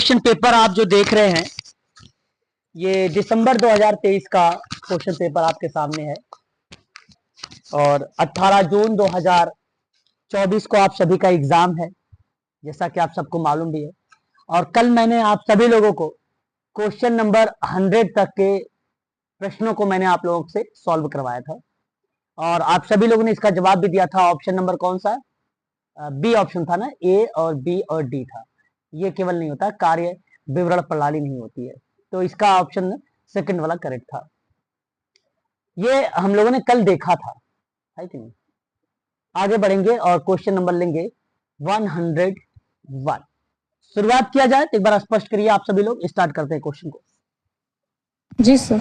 Question paper आप जो देख रहे हैं ये दिसंबर 2023 का क्वेश्चन पेपर आपके सामने है और 18 जून 2024 को आप सभी का एग्जाम है, जैसा कि आप सबको मालूम भी है। और कल मैंने आप सभी लोगों को क्वेश्चन नंबर 100 तक के प्रश्नों को मैंने आप लोगों से सॉल्व करवाया था और आप सभी लोगों ने इसका जवाब भी दिया था। ऑप्शन नंबर कौन सा? बी ऑप्शन था ना, ए और बी और डी था। ये केवल नहीं होता, कार्य विवरण प्रणाली नहीं होती है, तो इसका ऑप्शन सेकंड वाला करेक्ट था। ये हम लोगों ने कल देखा था, है कि नहीं? आगे बढ़ेंगे और क्वेश्चन नंबर लेंगे 101। शुरुआत किया जाए तो एक बार स्पष्ट करिए आप सभी लोग। स्टार्ट करते हैं क्वेश्चन को। जी सर।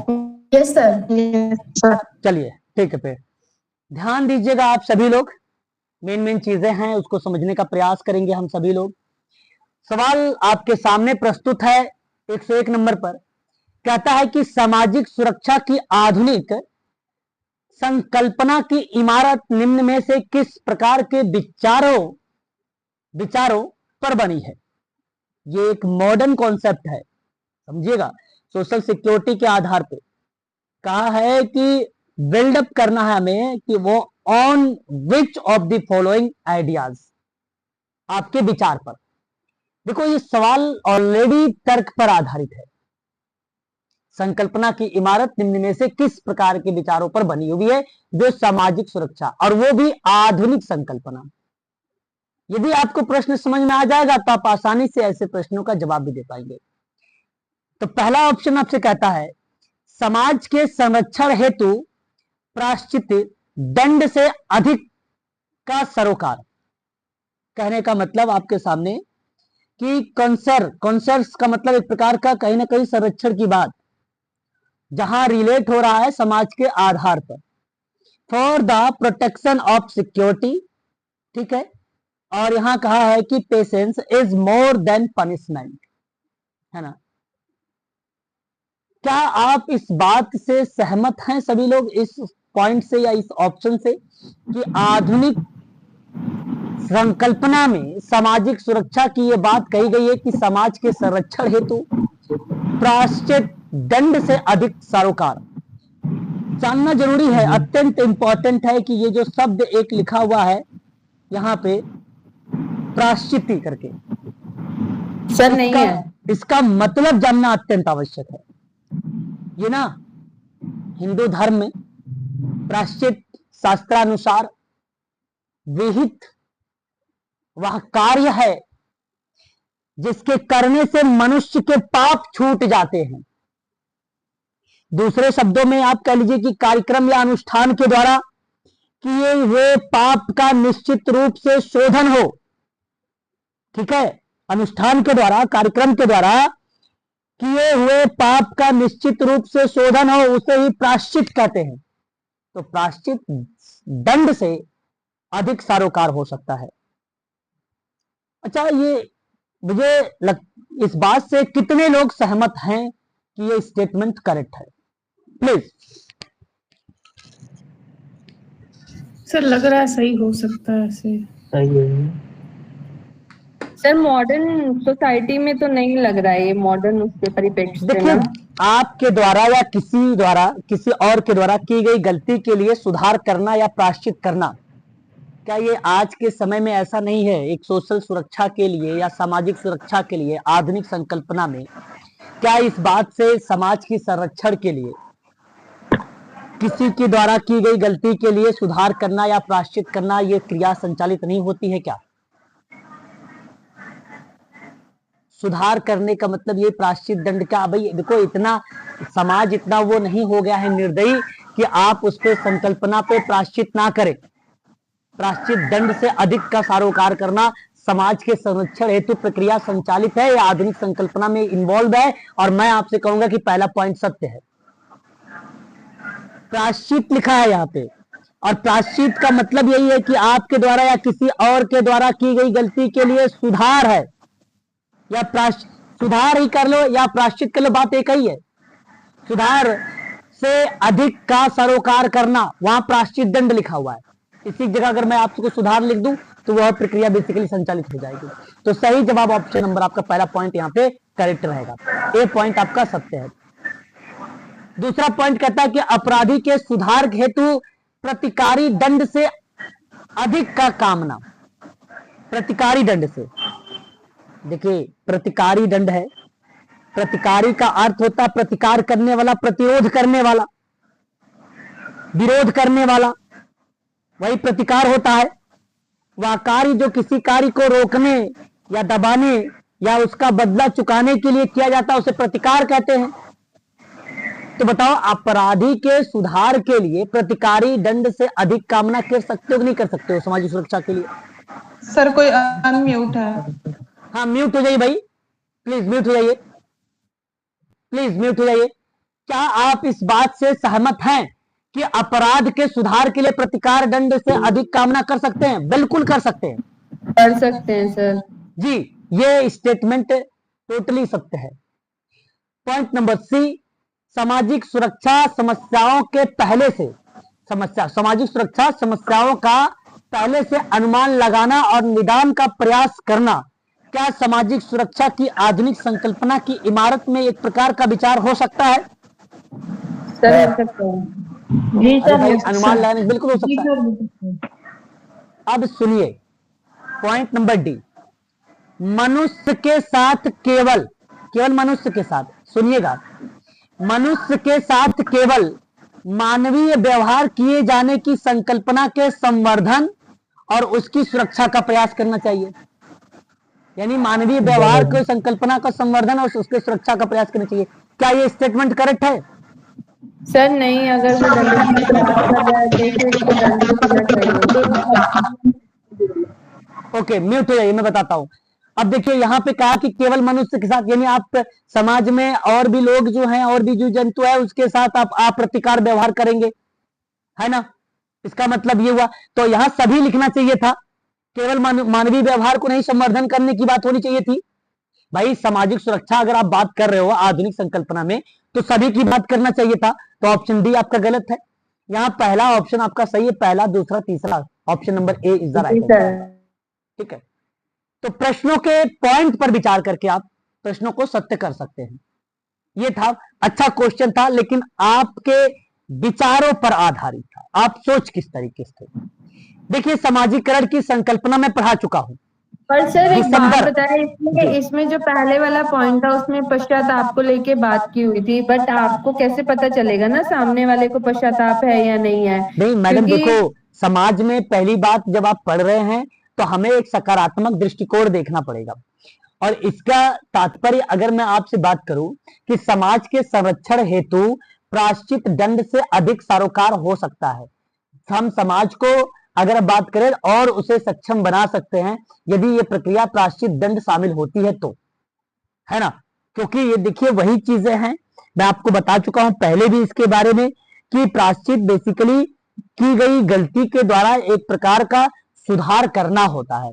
Yes sir. चलिए ठीक है, फिर ध्यान दीजिएगा आप सभी लोग। मेन चीजें हैं उसको समझने का प्रयास करेंगे हम सभी लोग। सवाल आपके सामने प्रस्तुत है 101 नंबर पर। कहता है कि सामाजिक सुरक्षा की आधुनिक संकल्पना की इमारत निम्न में से किस प्रकार के विचारों पर बनी है? ये एक मॉडर्न कॉन्सेप्ट है, समझिएगा। सोशल सिक्योरिटी के आधार पे कहा है कि बिल्डअप करना है हमें कि वो on which of the following ideas, आपके विचार पर। देखो ये सवाल ऑलरेडी तर्क पर आधारित है। संकल्पना की इमारत निम्न में से किस प्रकार के विचारों पर बनी हुई है? जो सामाजिक सुरक्षा, और वो भी आधुनिक संकल्पना। यदि आपको प्रश्न समझ में आ जाएगा तो आप आसानी से ऐसे प्रश्नों का जवाब भी दे पाएंगे। तो पहला ऑप्शन आपसे कहता है समाज के संरक्षण हेतु प्रायश्चित दंड से अधिक का सरोकार। कहने का मतलब आपके सामने कि कॉन्सर्स का मतलब एक प्रकार का कहीं ना कहीं संरक्षण की बात, जहां रिलेट हो रहा है समाज के आधार पर, for the protection of security, ठीक है। और यहां कहा है कि patience is more than punishment, है ना। क्या आप इस बात से सहमत हैं सभी लोग, इस पॉइंट से या इस ऑप्शन से, कि आधुनिक संकल्पना में सामाजिक सुरक्षा की यह बात कही गई है कि समाज के संरक्षण हेतु प्रायश्चित दंड से अधिक सरोकार। जानना जरूरी है, अत्यंत इंपॉर्टेंट है कि ये जो शब्द एक लिखा हुआ है यहां पे प्रायश्चित करके, सर नहीं है, इसका मतलब जानना अत्यंत आवश्यक है। ये ना हिंदू धर्म में प्रायश्चित शास्त्रानुसार विहित वह कार्य है जिसके करने से मनुष्य के पाप छूट जाते हैं। दूसरे शब्दों में आप कह लीजिए कि कार्यक्रम या अनुष्ठान के द्वारा किए हुए पाप का निश्चित रूप से शोधन हो, ठीक है। अनुष्ठान के द्वारा, कार्यक्रम के द्वारा किए हुए पाप का निश्चित रूप से शोधन हो, उसे ही प्रायश्चित कहते हैं। तो प्रायश्चित दंड से अधिक सरोकार हो सकता है। अच्छा, ये मुझे इस बात से कितने लोग सहमत हैं कि ये स्टेटमेंट करेक्ट है? प्लीज। सर लग रहा है सही हो सकता है ऐसे। सही है सर। मॉडर्न सोसाइटी में तो नहीं लग रहा है ये, मॉडर्न उसके परिप्रेक्ष्य से देखिए, ना। आपके द्वारा या किसी और के द्वारा की गई गलती के लिए सुधार करना या प्रायश्चित करना, क्या ये आज के समय में ऐसा नहीं है? एक सोशल सुरक्षा के लिए या सामाजिक सुरक्षा के लिए आधुनिक संकल्पना में क्या इस बात से समाज की संरक्षण के लिए किसी के द्वारा की गई गलती के लिए सुधार करना या प्रायश्चित करना, ये क्रिया संचालित नहीं होती है क्या? सुधार करने का मतलब ये प्रायश्चित दंड का। भाई देखो, इतना समाज इतना वो नहीं हो गया है निर्दयी कि आप उस पे संकल्पना पे प्रायश्चित ना करें। प्रायश्चित दंड से अधिक का सरोकार करना समाज के संरक्षण हेतु प्रक्रिया संचालित है या आधुनिक संकल्पना में इन्वॉल्व है। और मैं आपसे कहूंगा कि पहला पॉइंट सत्य है। प्रायश्चित लिखा है यहाँ पे, और प्रायश्चित का मतलब यही है कि आपके द्वारा या किसी और के द्वारा की गई गलती के लिए सुधार है, या सुधार ही कर लो या प्रायश्चित कर लो, बात एक ही है। सुधार से अधिक का सरोकार करना, वहां प्रायश्चित दंड लिखा हुआ है। इसी जगह अगर मैं आपको सुधार लिख दूं तो वह प्रक्रिया बेसिकली संचालित हो जाएगी। तो सही जवाब ऑप्शन नंबर आपका पहला पॉइंट यहाँ पे करेक्ट रहेगा। ए पॉइंट आपका सत्य है। दूसरा पॉइंट कहता है कि अपराधी के सुधार हेतु प्रतिकारी दंड से अधिक का कामना। प्रतिकारी दंड से, देखिए प्रतिकारी दंड है, प्रतिकारी का अर्थ होता है प्रतिकार करने वाला, प्रतिरोध करने वाला, विरोध करने वाला, वही प्रतिकार होता है। वह कार्य जो किसी कार्य को रोकने या दबाने या उसका बदला चुकाने के लिए किया जाता है उसे प्रतिकार कहते हैं। तो बताओ, अपराधी के सुधार के लिए प्रतिकारी दंड से अधिक कामना कर सकते हो कि नहीं कर सकते हो सामाजिक सुरक्षा के लिए? सर कोई अनम्यूट है। हाँ, म्यूट हो जाइए भाई, प्लीज म्यूट हो जाइए, प्लीज म्यूट हो जाइए। क्या आप इस बात से सहमत हैं कि अपराध के सुधार के लिए प्रतिकार दंड से अधिक कामना कर सकते हैं? बिल्कुल कर सकते हैं, कर सकते हैं सर जी। ये स्टेटमेंट टोटली सत्य है। पॉइंट नंबर सी, सामाजिक सुरक्षा समस्याओं के पहले से सामाजिक सुरक्षा समस्याओं का पहले से अनुमान लगाना और निदान का प्रयास करना क्या सामाजिक सुरक्षा की आधुनिक संकल्पना की इमारत में एक प्रकार का विचार हो सकता है? सर हो सकता है। जी अरे सर, भाई, अनुमान लगाने बिल्कुल हो सकता है। सर अब सुनिए पॉइंट नंबर डी, मनुष्य के साथ केवल मनुष्य के साथ, सुनिएगा, मनुष्य के साथ केवल मानवीय व्यवहार किए जाने की संकल्पना के संवर्धन और उसकी सुरक्षा का प्रयास करना चाहिए। यानी मानवीय व्यवहार की संकल्पना का संवर्धन और उसके सुरक्षा का प्रयास करना चाहिए। क्या ये स्टेटमेंट करेक्ट है? सर नहीं, अगर वो दंड की बात कर रहा है तो फिर वो दंड देना चाहिए। ओके, म्यूट हो जाइए, मैं बताता हूं। अब देखिए यहाँ पे कहा कि केवल मनुष्य के साथ, यानी आप समाज में और भी लोग जो हैं, और भी जो जंतु है उसके साथ आप प्रतिकार व्यवहार करेंगे, है ना? इसका मतलब ये हुआ। तो यहां सभी लिखना चाहिए था, केवल मानवीय व्यवहार को नहीं संवर्धन करने की बात होनी चाहिए थी। भाई सामाजिक सुरक्षा अगर आप बात कर रहे हो आधुनिक संकल्पना में तो सभी की बात करना चाहिए था। तो ऑप्शन डी आपका गलत है। यहाँ पहला ऑप्शन आपका सही है, पहला, दूसरा, तीसरा, option number A is the right answer. ठीक है, तो प्रश्नों के पॉइंट पर विचार करके आप प्रश्नों को सत्य कर सकते हैं। ये था, अच्छा क्वेश्चन था, लेकिन आपके विचारों पर आधारित था, आप सोच किस तरीके से थे। देखिए सामाजिकरण की संकल्पना में पढ़ा चुका हूं। पर सर एक बात दिसंबर, बताए, इसमें जो पहले वाला पॉइंट था उसमें पश्चाताप को लेके बात की हुई थी, बट आपको कैसे पता चलेगा ना सामने वाले को पश्चाताप है या नहीं है? नहीं मैडम, क्योंकि देखो समाज में पहली बात जब आप पढ़ रहे हैं तो हमें एक सकारात्मक दृष्टिकोण देखना पड़ेगा। और इसका तात्पर्य अगर मैं आपसे बात करूं कि समाज के संरक्षण हेतु प्रायश्चित दंड से अधिक सरोकार हो सकता है। हम समाज को अगर बात करें और उसे सक्षम बना सकते हैं यदि ये प्रक्रिया प्रायश्चित दंड शामिल होती है तो, है ना? क्योंकि ये देखिए वही चीजें हैं, मैं आपको बता चुका हूं पहले भी इसके बारे में कि प्रायश्चित बेसिकली की गई गलती के द्वारा एक प्रकार का सुधार करना होता है।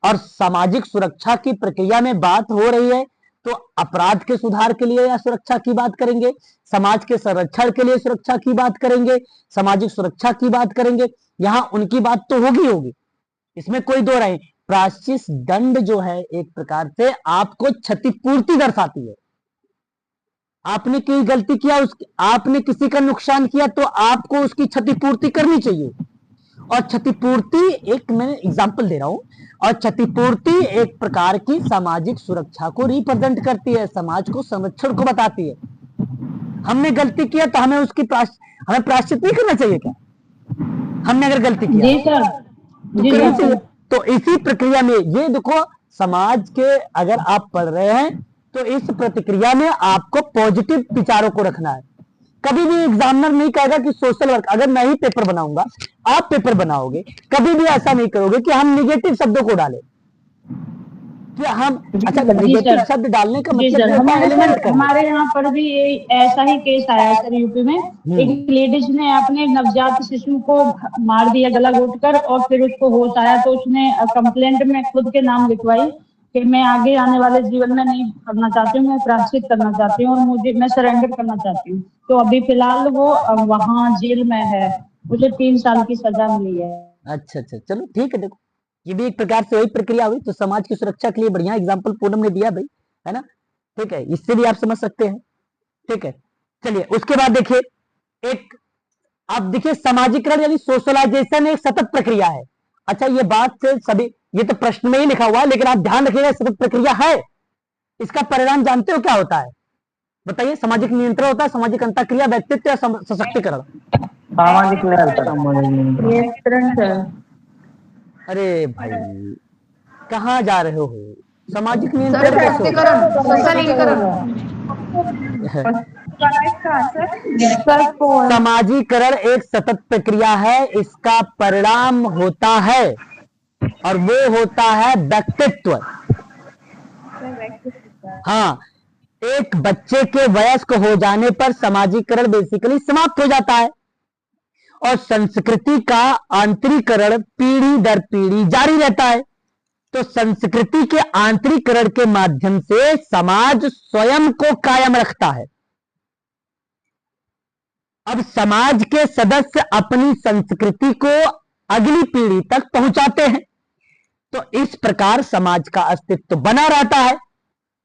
और सामाजिक सुरक्षा की प्रक्रिया में बात हो रही है तो अपराध के सुधार के लिए या सुरक्षा की बात करेंगे, समाज के संरक्षण के लिए सुरक्षा की बात करेंगे, सामाजिक सुरक्षा की बात करेंगे, यहां उनकी बात तो होगी, इसमें कोई दो राय। प्रायश्चित दंड जो है एक प्रकार से आपको क्षतिपूर्ति दर्शाती है। आपने कोई गलती किया, आपने किसी का नुकसान किया तो आपको उसकी क्षतिपूर्ति करनी चाहिए। और क्षतिपूर्ति, एक मैं एग्जांपल दे रहा हूं, और क्षतिपूर्ति एक प्रकार की सामाजिक सुरक्षा को रिप्रेजेंट करती है, समाज को संरक्षण को बताती है। हमने गलती किया तो हमें उसकी हमें प्रायश्चित नहीं करना चाहिए क्या? हमने अगर गलती किया जी सर, तो करना चाहिए। तो इसी प्रक्रिया में ये देखो, समाज के अगर आप पढ़ रहे हैं तो इस प्रतिक्रिया में आपको पॉजिटिव विचारों को रखना है। कभी भी एग्जामिनर नहीं कहेगा कि सोशल वर्क, अगर मैं ही पेपर बनाऊंगा आप पेपर बनाओगे, कभी भी ऐसा नहीं करोगे कि हम निगेटिव शब्दों को डालें कि हम, अच्छा निगेटिव शब्द डालने का मतलब हमारे यहाँ पर भी ऐसा ही केस आया सर यूपी में। एक लेडीज ने अपने नवजात शिशु को मार दिया गला घोटकर, और फिर उसको होश आया तो उसने कंप्लेंट में खुद के नाम लिखवाई कि मैं आगे आने वाले जीवन में नहीं करना चाहती हूँ, मैं प्रायश्चित करना चाहती हूँ और मैं सरेंडर करना चाहती हूँ। तो अभी फिलहाल वो वहाँ जेल में है, उसे 3 साल की सजा मिली है। अच्छा, चलो ठीक है। देखो ये भी एक प्रकार से वही प्रक्रिया हुई, तो समाज की सुरक्षा के लिए बढ़िया एग्जाम्पल पूनम ने दिया भाई, है ना? ठीक है, इससे भी आप समझ सकते हैं। ठीक है, चलिए उसके बाद देखिए, एक अब देखिए समाजीकरण यानी सोशलाइजेशन एक सतत प्रक्रिया है। अच्छा, ये बात से सभी, ये तो प्रश्न में ही लिखा हुआ है, लेकिन आप ध्यान रखिएगा सतत प्रक्रिया है। इसका परिणाम जानते हो क्या होता है? बताइए। सामाजिक नियंत्रण होता है, सामाजिक अंतःक्रिया, व्यक्तित्व या सशक्तिकरण? सामाजिक नियंत्रण सर। अरे भाई, कहाँ जा रहे हो? सामाजिक नियंत्रण कैसे होगा? समाजीकरण एक सतत प्रक्रिया है, इसका परिणाम होता है, और वो होता है व्यक्तित्व। हाँ, एक बच्चे के वयस्क हो जाने पर समाजीकरण बेसिकली समाप्त हो जाता है, और संस्कृति का आंतरिकरण पीढ़ी दर पीढ़ी जारी रहता है। तो संस्कृति के आंतरिकरण के माध्यम से समाज स्वयं को कायम रखता है। अब समाज के सदस्य अपनी संस्कृति को अगली पीढ़ी तक पहुंचाते हैं, तो इस प्रकार समाज का अस्तित्व बना रहता है।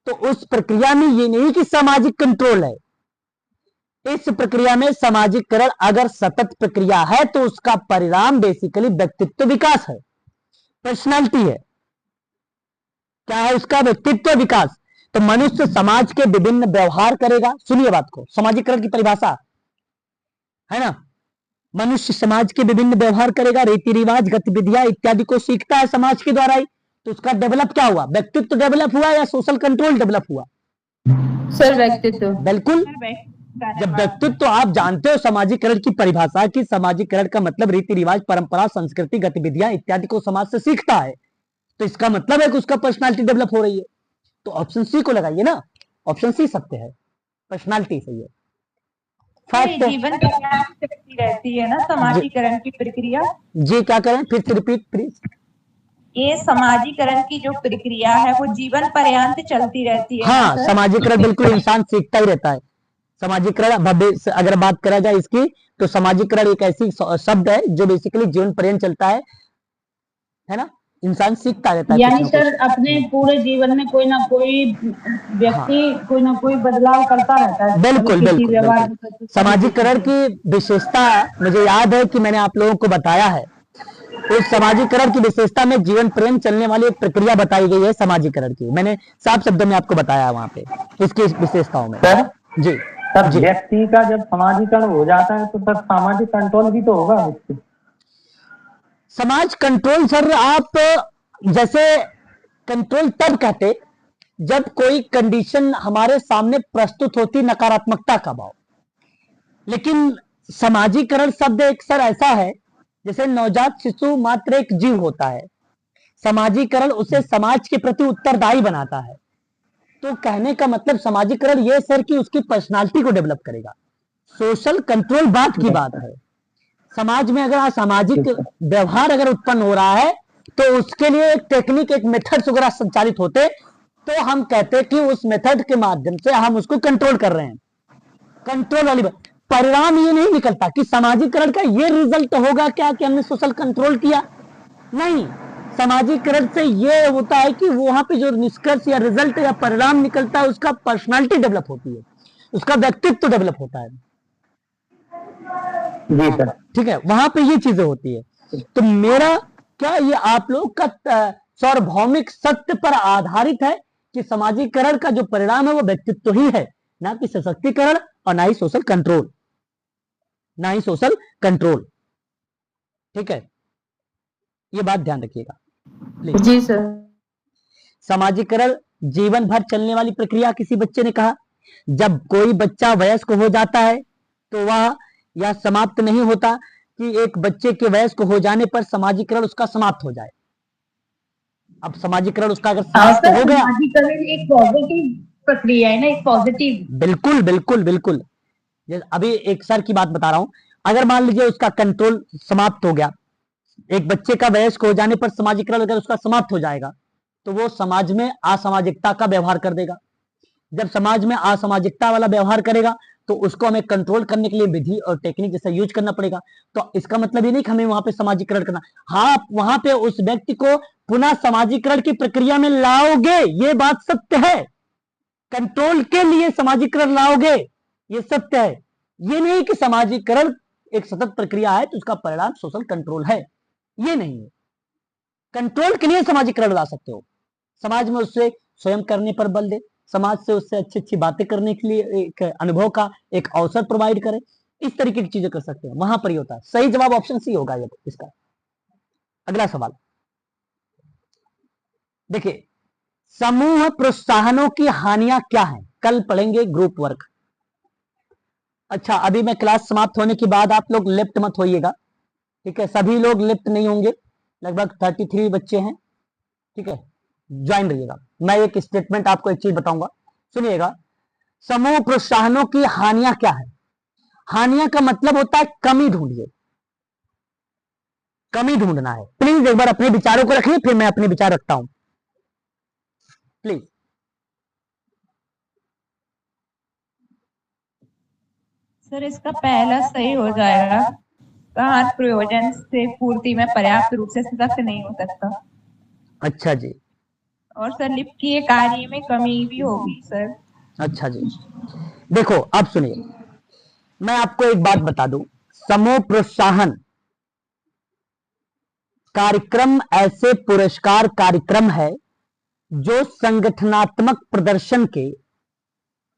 तो उस प्रक्रिया में ये नहीं कि सामाजिक कंट्रोल है, इस प्रक्रिया में सामाजिकरण अगर सतत प्रक्रिया है तो उसका परिणाम बेसिकली व्यक्तित्व विकास है, पर्सनालिटी है। क्या है उसका? व्यक्तित्व विकास। तो मनुष्य समाज के विभिन्न व्यवहार करेगा। सुनिए बात को, सामाजिकरण की परिभाषा है ना, मनुष्य समाज के विभिन्न व्यवहार करेगा, रीति रिवाज, गतिविधियां इत्यादि को सीखता है समाज के द्वारा ही। तो उसका डेवलप क्या हुआ? व्यक्तित्व डेवलप हुआ या सोशल कंट्रोल डेवलप हुआ? सर व्यक्तित्व। बिल्कुल। जब व्यक्तित्व, तो आप जानते हो समाजीकरण की परिभाषा कि समाजीकरण का मतलब रीति रिवाज, परंपरा, संस्कृति, गतिविधियां इत्यादि को समाज से सीखता है। तो इसका मतलब है कि उसका पर्सनालिटी डेवलप हो रही है। तो ऑप्शन सी को लगाइए ना, ऑप्शन सी सत्य है, पर्सनालिटी सही है। जीवन चलती रहती है ना समाजीकरण की प्रक्रिया। जी क्या करें, फिर से रिपीट प्लीज। ये समाजीकरण की जो प्रक्रिया है वो जीवन पर्यंत चलती रहती है। हाँ, समाजीकरण बिल्कुल इंसान सीखता ही रहता है। समाजीकरण भविष्य अगर बात करा जाए इसकी, तो समाजीकरण एक ऐसी शब्द है जो बेसिकली जीवन पर्यंत चलता है ना, इंसान सीखता रहता है। यानी सर अपने पूरे जीवन में कोई ना कोई व्यक्ति कोई ना कोई बदलाव करता रहता है। बिल्कुल बिल्कुल। समाजीकरण की विशेषता मुझे याद है कि मैंने आप लोगों को बताया है। उस समाजीकरण की विशेषता में जीवन पर्यंत चलने वाली एक प्रक्रिया बताई गई है समाजीकरण की। मैंने साफ शब्दों में आपको बताया वहां पे इसकी विशेषताओं में। सर जी सर, व्यक्ति का जब समाजीकरण हो जाता है तो सर सामाजिक कंट्रोल भी तो होगा उससे। समाज कंट्रोल सर, आप जैसे कंट्रोल तब कहते जब कोई कंडीशन हमारे सामने प्रस्तुत होती नकारात्मकता का भाव। लेकिन समाजीकरण शब्द एक सर ऐसा है जैसे नवजात शिशु मात्र एक जीव होता है, समाजीकरण उसे समाज के प्रति उत्तरदायी बनाता है। तो कहने का मतलब समाजीकरण ये सर कि उसकी पर्सनालिटी को डेवलप करेगा। सोशल कंट्रोल बात की बात है। समाज में अगर सामाजिक व्यवहार अगर उत्पन्न हो रहा है तो उसके लिए एक टेक्निक, एक मेथड्स वगैरह संचालित होते, तो हम कहते कि उस मेथड के माध्यम से हम उसको कंट्रोल कर रहे हैं। कंट्रोल वाली बात। परिणाम ये नहीं निकलता कि समाजीकरण का ये रिजल्ट होगा क्या कि हमने सोशल कंट्रोल किया, नहीं। समाजीकरण से ये होता है कि वहां पे जो निष्कर्ष या रिजल्ट या परिणाम निकलता है उसका पर्सनालिटी डेवलप होती है, उसका व्यक्तित्व डेवलप होता है। जी सर, ठीक है, वहां पे ये चीजें होती है। तो मेरा क्या ये आप लोग का सार्वभौमिक सत्य पर आधारित है कि समाजीकरण का जो परिणाम है वो व्यक्तित्व ही है, ना कि सशक्तिकरण और ना ही सोशल कंट्रोल, ना ही सोशल कंट्रोल। ठीक है, ये बात ध्यान रखिएगा। जी सर। समाजीकरण जीवन भर चलने वाली प्रक्रिया किसी बच्चे ने कहा। जब कोई बच्चा वयस्क हो जाता है तो वह यह समाप्त नहीं होता कि एक बच्चे के वयस्क हो जाने पर समाजीकरण उसका समाप्त हो जाए। अब समाजीकरण उसका अगर समाप्त हो गया, समाजीकरण एक पॉजिटिव प्रक्रिया है ना, एक पॉजिटिव। बिल्कुल बिल्कुल बिल्कुल। अभी एक सर की बात बता रहा हूं, अगर मान लीजिए उसका कंट्रोल समाप्त हो गया, एक बच्चे का वयस्क हो जाने पर समाजीकरण अगर उसका समाप्त हो जाएगा तो वो समाज में असामाजिकता का व्यवहार कर देगा। जब समाज में असामाजिकता वाला व्यवहार करेगा तो उसको हमें कंट्रोल करने के लिए विधि और टेक्निक जैसा यूज करना पड़ेगा। तो इसका मतलब ये नहीं कि हमें वहां पे समाजीकरण करना, हाँ वहां पे उस व्यक्ति को पुनः समाजीकरण की प्रक्रिया में लाओगे, ये बात सत्य है। कंट्रोल के लिए समाजीकरण लाओगे, ये सत्य है। ये नहीं कि समाजीकरण एक सतत प्रक्रिया है तो उसका परिणाम सोशल कंट्रोल है, ये नहीं है। कंट्रोल के लिए समाजीकरण ला सकते हो, समाज में उससे स्वयं करने पर बल दे, समाज से उससे अच्छी अच्छी बातें करने के लिए एक अनुभव का एक अवसर प्रोवाइड करे, इस तरीके की चीजें कर सकते हैं, वहां पर ही होता है। सही जवाब ऑप्शन सी होगा ये इसका। अगला सवाल देखिए, समूह प्रोत्साहनों की हानियां क्या हैं, कल पढ़ेंगे ग्रुप वर्क। अच्छा, अभी मैं क्लास समाप्त होने के बाद आप लोग लेफ्ट मत होइएगा, ठीक है, सभी लोग लेफ्ट नहीं होंगे, लगभग 33 बच्चे हैं, ठीक है, ज्वाइन रहिएगा। मैं एक स्टेटमेंट आपको एक चीज बताऊंगा, सुनिएगा। समूह प्रोत्साहनों की हानियां क्या है? हानियां का मतलब होता है कमी ढूंढिए, कमी ढूंढना है। प्लीज एक बार अपने विचारों को रखिए, फिर मैं अपने विचार रखता हूं, प्लीज। सर इसका पहला सही हो जाएगा, कहाँ प्रयोजन से पूर्ति में पर्याप्त रूप से सशक्त नहीं हो सकता। अच्छा जी। और सर लिप्तीय कार्य में कमी भी होगी सर। अच्छा जी, देखो अब सुनिए, मैं आपको एक बात बता दूं, समूह प्रोत्साहन कार्यक्रम ऐसे पुरस्कार कार्यक्रम है जो संगठनात्मक प्रदर्शन के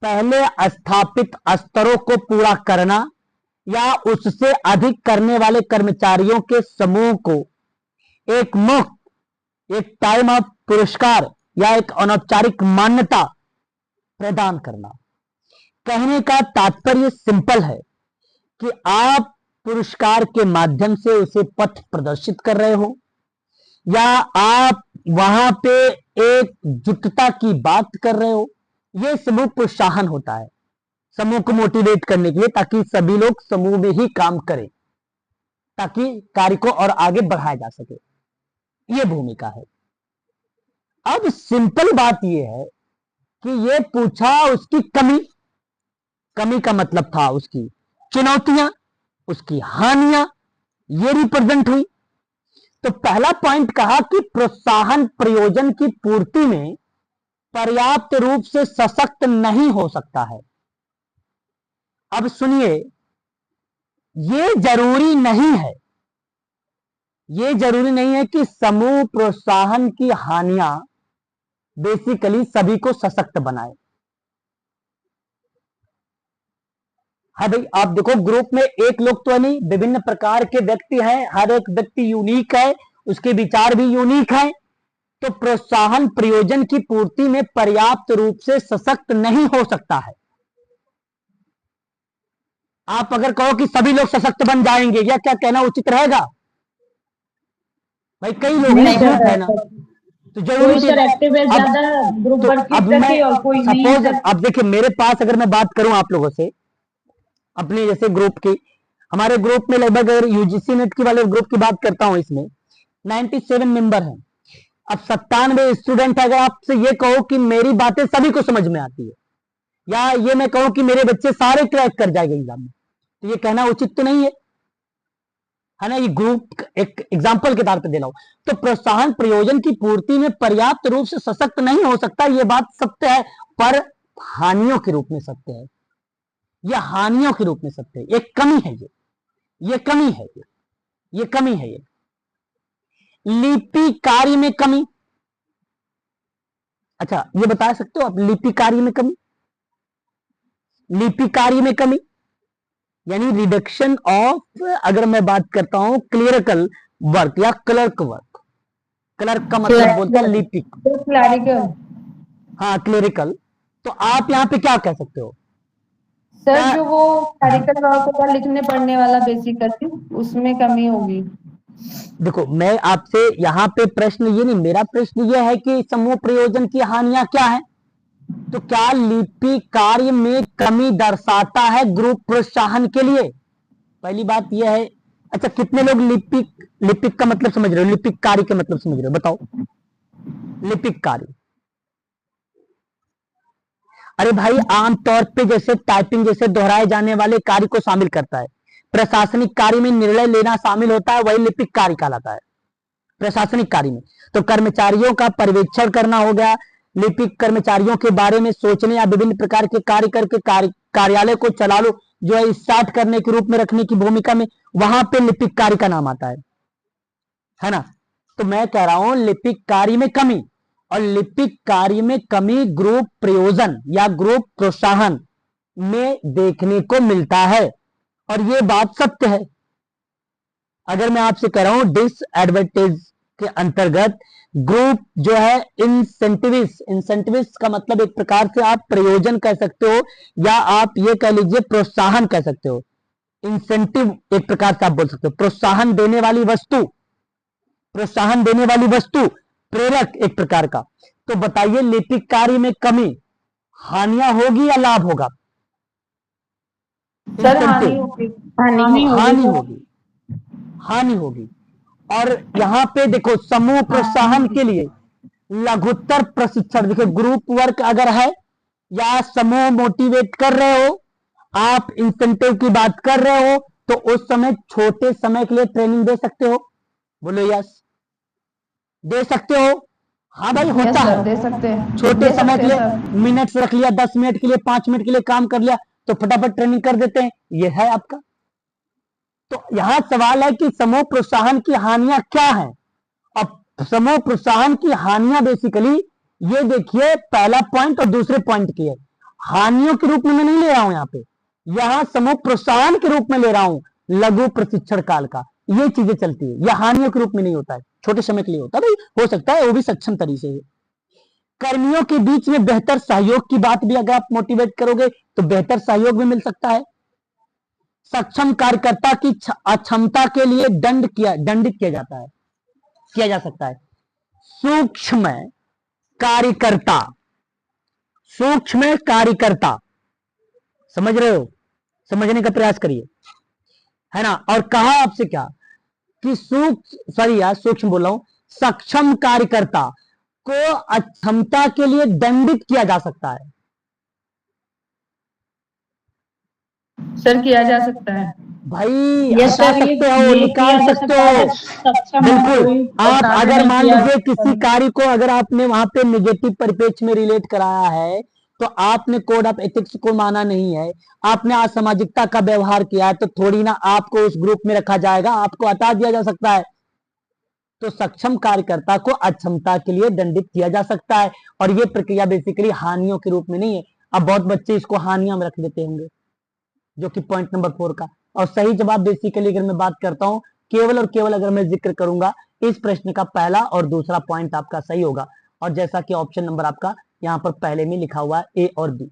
पहले स्थापित स्तरों को पूरा करना या उससे अधिक करने वाले कर्मचारियों के समूह को एक मुफ्त, एक टाइम ऑफ पुरस्कार या एक अनौपचारिक मान्यता प्रदान करना। कहने का तात्पर्य सिंपल है कि आप पुरस्कार के माध्यम से उसे पथ प्रदर्शित कर रहे हो, या आप वहां पे एकजुटता की बात कर रहे हो। यह समूह प्रोत्साहन होता है, समूह को मोटिवेट करने के लिए, ताकि सभी लोग समूह में ही काम करें, ताकि कार्य को और आगे बढ़ाया जा सके। यह भूमिका है। अब सिंपल बात यह है कि यह पूछा उसकी कमी, कमी का मतलब था उसकी चुनौतियां, उसकी हानियां, ये रिप्रेजेंट हुई। तो पहला पॉइंट कहा कि प्रोत्साहन प्रयोजन की पूर्ति में पर्याप्त रूप से सशक्त नहीं हो सकता है। अब सुनिए, यह जरूरी नहीं है, यह जरूरी नहीं है कि समूह प्रोत्साहन की हानियां बेसिकली सभी को सशक्त बनाए। हाँ भाई, आप देखो ग्रुप में एक लोग तो नहीं, विभिन्न प्रकार के व्यक्ति हैं, हर एक व्यक्ति यूनिक है, उसके विचार भी यूनिक हैं। तो प्रोत्साहन प्रयोजन की पूर्ति में पर्याप्त रूप से सशक्त नहीं हो सकता है। आप अगर कहो कि सभी लोग सशक्त बन जाएंगे, या क्या कहना उचित रहेगा? भाई कई लोग हैं, ग्रुप है ना, तो जरूरी सर एक्टिव है ज्यादा ग्रुप तो वर्क अब करके और कोई नहीं है सपोज, सर। अब देखिए मेरे पास अगर मैं बात करूं आप लोगों से अपने जैसे ग्रुप की, हमारे ग्रुप में लगभग अगर यूजीसी नेट की वाले ग्रुप की बात करता हूं, इसमें 97 मेंबर हैं। अब 97 स्टूडेंट, अगर आपसे ये कहो कि मेरी बातें सभी को समझ में आती है, या ये मैं कहूं कि मेरे बच्चे सारे क्रैक कर जाएंगे एग्जाम में, तो ये कहना उचित तो नहीं है, है ना। ये ग्रुप एक एग्जाम्पल के तौर पर दे रहा हूं। तो प्रोत्साहन प्रयोजन की पूर्ति में पर्याप्त रूप से सशक्त नहीं हो सकता, यह बात सत्य है, पर हानियों के रूप में सत्य है। यह हानियों के रूप में सत्य है, एक कमी है, ये कमी है, ये कमी है। ये लिपि कार्य में कमी, अच्छा ये बता सकते हो आप, लिपि कार्य में कमी, लिपि कार्य में कमी यानी रिडक्शन ऑफ, अगर मैं बात करता हूं क्लियरिकल वर्क या क्लर्क वर्क, क्लर्क का मतलब बोलता है लिपिक, क्लैरिकल। हाँ क्लियरिकल, तो आप यहां पे क्या कह सकते हो? सर जो वो क्लैरिकल वर्क होगा, लिखने पढ़ने वाला बेसिकली, उसमें कमी होगी। देखो मैं आपसे यहाँ पे प्रश्न ये नहीं, मेरा प्रश्न ये है कि समूह प्रयोजन की हानियां क्या है, तो क्या लिपि कार्य में कमी दर्शाता है ग्रुप प्रोत्साहन के लिए? पहली बात यह है। अच्छा कितने लोग लिपिक, लिपिक का मतलब समझ रहे हो, लिपिक कार्य का मतलब समझ रहे हो, बताओ। लिपिक कार्य, अरे भाई आमतौर पे जैसे टाइपिंग जैसे दोहराए जाने वाले कार्य को शामिल करता है। प्रशासनिक कार्य में निर्णय लेना शामिल होता है, वही लिपिक कार्य कहलाता है प्रशासनिक कार्य में। तो कर्मचारियों का पर्यवेक्षण करना हो गया, लिपिक कर्मचारियों के बारे में सोचने या विभिन्न प्रकार के कार्य करके कार्यालय को चला लो जो है स्टार्ट करने के रूप में रखने की भूमिका में, वहां पे लिपिक कार्य का नाम आता है ना। तो मैं कह रहा हूं लिपिक कार्य में कमी, और लिपिक कार्य में कमी ग्रुप प्रयोजन या ग्रुप प्रोत्साहन में देखने को मिलता है, और ये बात सत्य है। अगर मैं आपसे कह रहा हूं डिसएडवांटेज के अंतर्गत ग्रुप जो है इंसेंटिविस्ट का मतलब एक प्रकार से आप प्रयोजन कह सकते हो, या आप ये कह लीजिए प्रोत्साहन कह सकते हो। इंसेंटिव एक प्रकार से आप बोल सकते हो, प्रोत्साहन देने वाली वस्तु, प्रेरक एक प्रकार का। तो बताइए लिपिक कार्य में कमी हानियां होगी या लाभ होगा? सर हानि होगी। हानि होगी। और यहां पे देखो समूह प्रोत्साहन के लिए लघुत्तर प्रशिक्षण, देखो ग्रुप वर्क अगर है या समूह मोटिवेट कर रहे हो, आप इंसेंटिव की बात कर रहे हो, तो उस समय छोटे समय के लिए ट्रेनिंग दे सकते हो। बोलो यस, दे सकते हो? हाँ भाई होता है, दे सकते हैं। छोटे समय के लिए मिनट्स रख लिया, 10 मिनट के लिए 5 मिनट के लिए काम कर लिया तो फटाफट ट्रेनिंग कर देते हैं, ये है आपका। तो यहां सवाल है कि समूह प्रोत्साहन की हानियां क्या हैं। अब समूह प्रोत्साहन की हानियां बेसिकली ये देखिए, पहला पॉइंट और दूसरे पॉइंट की है। हानियों के रूप में मैं नहीं ले रहा हूं यहां पे, यहां समूह प्रोत्साहन के रूप में ले रहा हूं लघु प्रशिक्षण काल का। ये चीजें चलती है, यह हानियों के रूप में नहीं होता है, छोटे समय के लिए होता है। भाई हो सकता है वो भी सक्षम तरीके से। कर्मियों के बीच में बेहतर सहयोग की बात भी अगर आप मोटिवेट करोगे तो बेहतर सहयोग भी मिल सकता है। सक्षम कार्यकर्ता की अक्षमता के लिए दंडित किया जा सकता है। सूक्ष्म कार्यकर्ता, समझ रहे हो? समझने का प्रयास करिए, है ना। और कहा आपसे क्या कि सूक्ष्म बोल रहा हूं, सक्षम कार्यकर्ता को अक्षमता के लिए दंडित किया जा सकता है। सर किया जा सकता है भाई हटा सकते हो, निकाल सकते हो, बिल्कुल। आप अगर मान लीजिए किसी कार्य को अगर आपने वहां पे निगेटिव परिप्रेक्ष्य में रिलेट कराया है, तो आपने कोड ऑफ एथिक्स को माना नहीं है, आपने असामाजिकता का व्यवहार किया है, तो थोड़ी ना आपको उस ग्रुप में रखा जाएगा, आपको हटा दिया जा सकता है। तो सक्षम कार्यकर्ता को अक्षमता के लिए दंडित किया जा सकता है, और ये प्रक्रिया बेसिकली हानियों के रूप में नहीं है। अब बहुत बच्चे इसको हानियां में रख देते होंगे, जो कि पॉइंट नंबर 4 का। और सही जवाब बेसिकली अगर मैं बात करता हूं, केवल और केवल अगर मैं जिक्र करूंगा, इस प्रश्न का पहला और दूसरा पॉइंट आपका सही होगा। और जैसा कि ऑप्शन नंबर आपका यहां पर पहले में लिखा हुआ है ए और बी,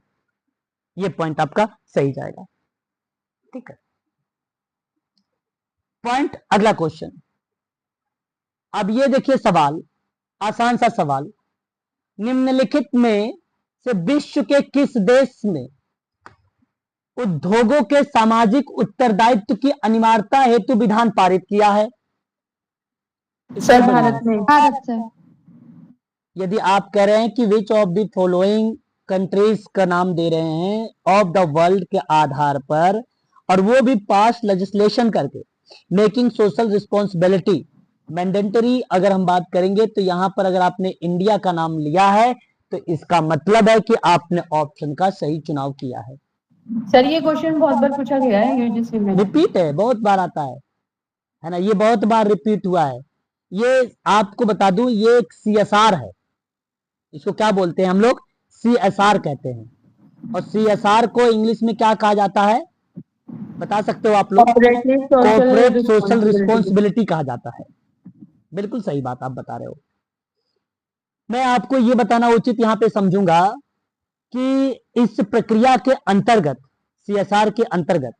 ये पॉइंट आपका सही जाएगा। ठीक है, पॉइंट अगला क्वेश्चन। अब ये देखिए सवाल, आसान सा सवाल, निम्नलिखित में से विश्व के किस देश में उद्योगों के सामाजिक उत्तरदायित्व की अनिवार्यता हेतु विधान पारित किया है? सर भारत में। यदि आप कह रहे हैं कि which of the following countries का नाम दे रहे हैं ऑफ द वर्ल्ड के आधार पर, और वो भी पास लेजिस्लेशन करके, मेकिंग सोशल रिस्पॉन्सिबिलिटी मैंडेटरी, अगर हम बात करेंगे तो यहां पर अगर आपने इंडिया का नाम लिया है तो इसका मतलब है कि आपने ऑप्शन का सही चुनाव किया है। सर ये क्वेश्चन बहुत बार पूछा गया है यूजीसी में, रिपीट है, बहुत बार आता है ना, ये बहुत बार रिपीट हुआ है। ये आपको बता दूं, ये एक CSR है, इसको क्या बोलते हैं हम लोग? CSR कहते हैं। और CSR को इंग्लिश में क्या कहा जाता है, बता सकते हो आप लोग? कॉर्पोरेट सोशल रिस्पॉन्सिबिलिटी कहा जाता है। बिल्कुल सही बात आप बता रहे हो। मैं आपको ये बताना उचित यहां पे समझूंगा कि इस प्रक्रिया के अंतर्गत, CSR के अंतर्गत,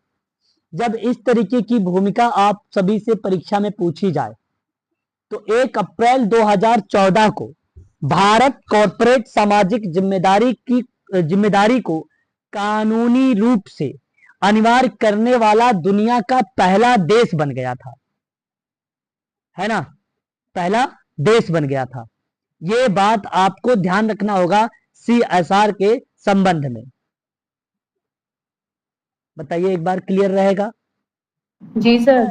जब इस तरीके की भूमिका आप सभी से परीक्षा में पूछी जाए, तो 1 अप्रैल 2014 को भारत कॉर्पोरेट सामाजिक जिम्मेदारी को कानूनी रूप से अनिवार्य करने वाला दुनिया का पहला देश बन गया था, है ना, पहला देश बन गया था। ये बात आपको ध्यान रखना होगा CSR के संबंध में। बताइए एक बार, क्लियर रहेगा? जी सर।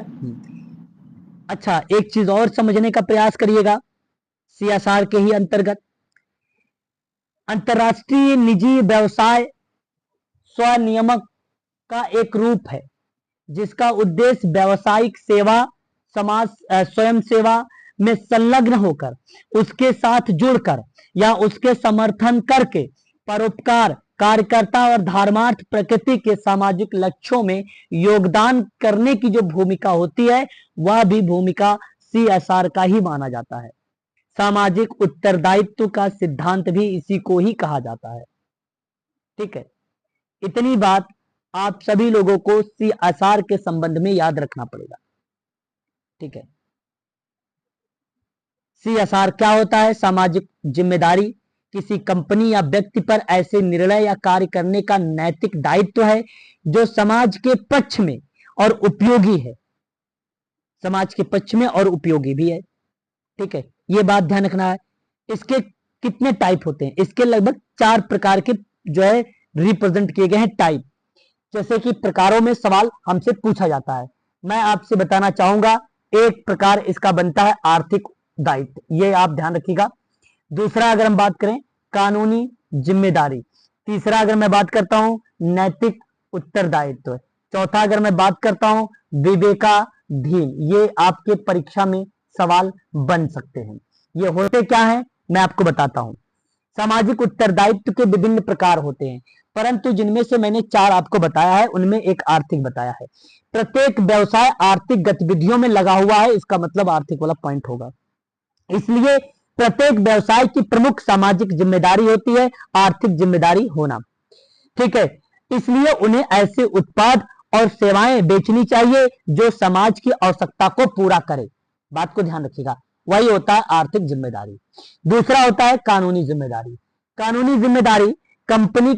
अच्छा, एक चीज और समझने का प्रयास करिएगा CSR के ही अंतर्गत। अंतरराष्ट्रीय निजी व्यवसाय स्वनियमक का एक रूप है जिसका उद्देश्य व्यावसायिक सेवा समाज स्वयं सेवा में संलग्न होकर, उसके साथ जुड़कर या उसके समर्थन करके परोपकार, कार्यकर्ता और धर्मार्थ प्रकृति के सामाजिक लक्ष्यों में योगदान करने की जो भूमिका होती है वह भी भूमिका CSR का ही माना जाता है। सामाजिक उत्तरदायित्व का सिद्धांत भी इसी को ही कहा जाता है। ठीक है, इतनी बात आप सभी लोगों को CSR के संबंध में याद रखना पड़ेगा। ठीक है, CSR क्या होता है? सामाजिक जिम्मेदारी किसी कंपनी या व्यक्ति पर ऐसे निर्णय या कार्य करने का नैतिक दायित्व है जो समाज के पक्ष में और उपयोगी है, समाज के पक्ष में और उपयोगी भी है। ठीक है, ये बात ध्यान रखना है। इसके कितने टाइप होते हैं? इसके लगभग 4 प्रकार के जो है रिप्रेजेंट किए गए हैं टाइप। जैसे कि प्रकारों में सवाल हमसे पूछा जाता है, मैं आपसे बताना चाहूंगा। एक प्रकार इसका बनता है आर्थिक दायित्व, ये आप ध्यान रखिएगा। दूसरा अगर हम बात करें कानूनी जिम्मेदारी। तीसरा अगर मैं बात करता हूं नैतिक उत्तरदायित्व। चौथा अगर मैं बात करता हूं विवेकाधीन। ये आपके परीक्षा में सवाल बन सकते हैं। ये होते क्या है मैं आपको बताता हूं। सामाजिक उत्तरदायित्व के विभिन्न प्रकार होते हैं, परंतु जिनमें से मैंने 4 आपको बताया है उनमें एक आर्थिक बताया है। प्रत्येक व्यवसाय आर्थिक गतिविधियों में लगा हुआ है, इसका मतलब आर्थिक वाला पॉइंट होगा। इसलिए प्रत्येक व्यवसाय की प्रमुख सामाजिक जिम्मेदारी होती है आर्थिक जिम्मेदारी होना। ठीक है, इसलिए उन्हें ऐसे उत्पाद और सेवाएं बेचनी चाहिए जो समाज की आवश्यकता को पूरा करे। बात को ध्यान रखिएगा, वही होता है आर्थिक जिम्मेदारी। दूसरा होता है कानूनी जिम्मेदारी। कानूनी जिम्मेदारी कंपनी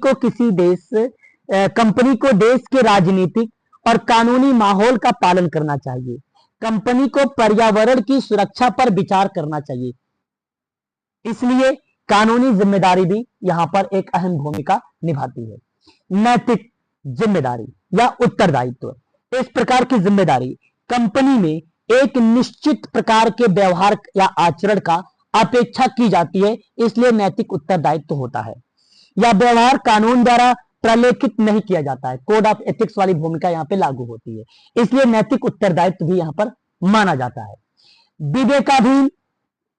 को देश के राजनीतिक और कानूनी माहौल का पालन करना चाहिए। कंपनी को पर्यावरण की सुरक्षा पर विचार करना चाहिए, इसलिए कानूनी जिम्मेदारी भी यहां पर एक अहम भूमिका निभाती है। नैतिक जिम्मेदारी या उत्तरदायित्व, इस प्रकार की जिम्मेदारी कंपनी में एक निश्चित प्रकार के व्यवहार या आचरण का अपेक्षा की जाती है, इसलिए नैतिक उत्तरदायित्व होता है। या व्यवहार कानून द्वारा प्रलेखित नहीं किया जाता है, कोड ऑफ एथिक्स वाली भूमिका यहां पे लागू होती है, इसलिए नैतिक उत्तरदायित्व भी यहां पर माना जाता है। विवेकाधीन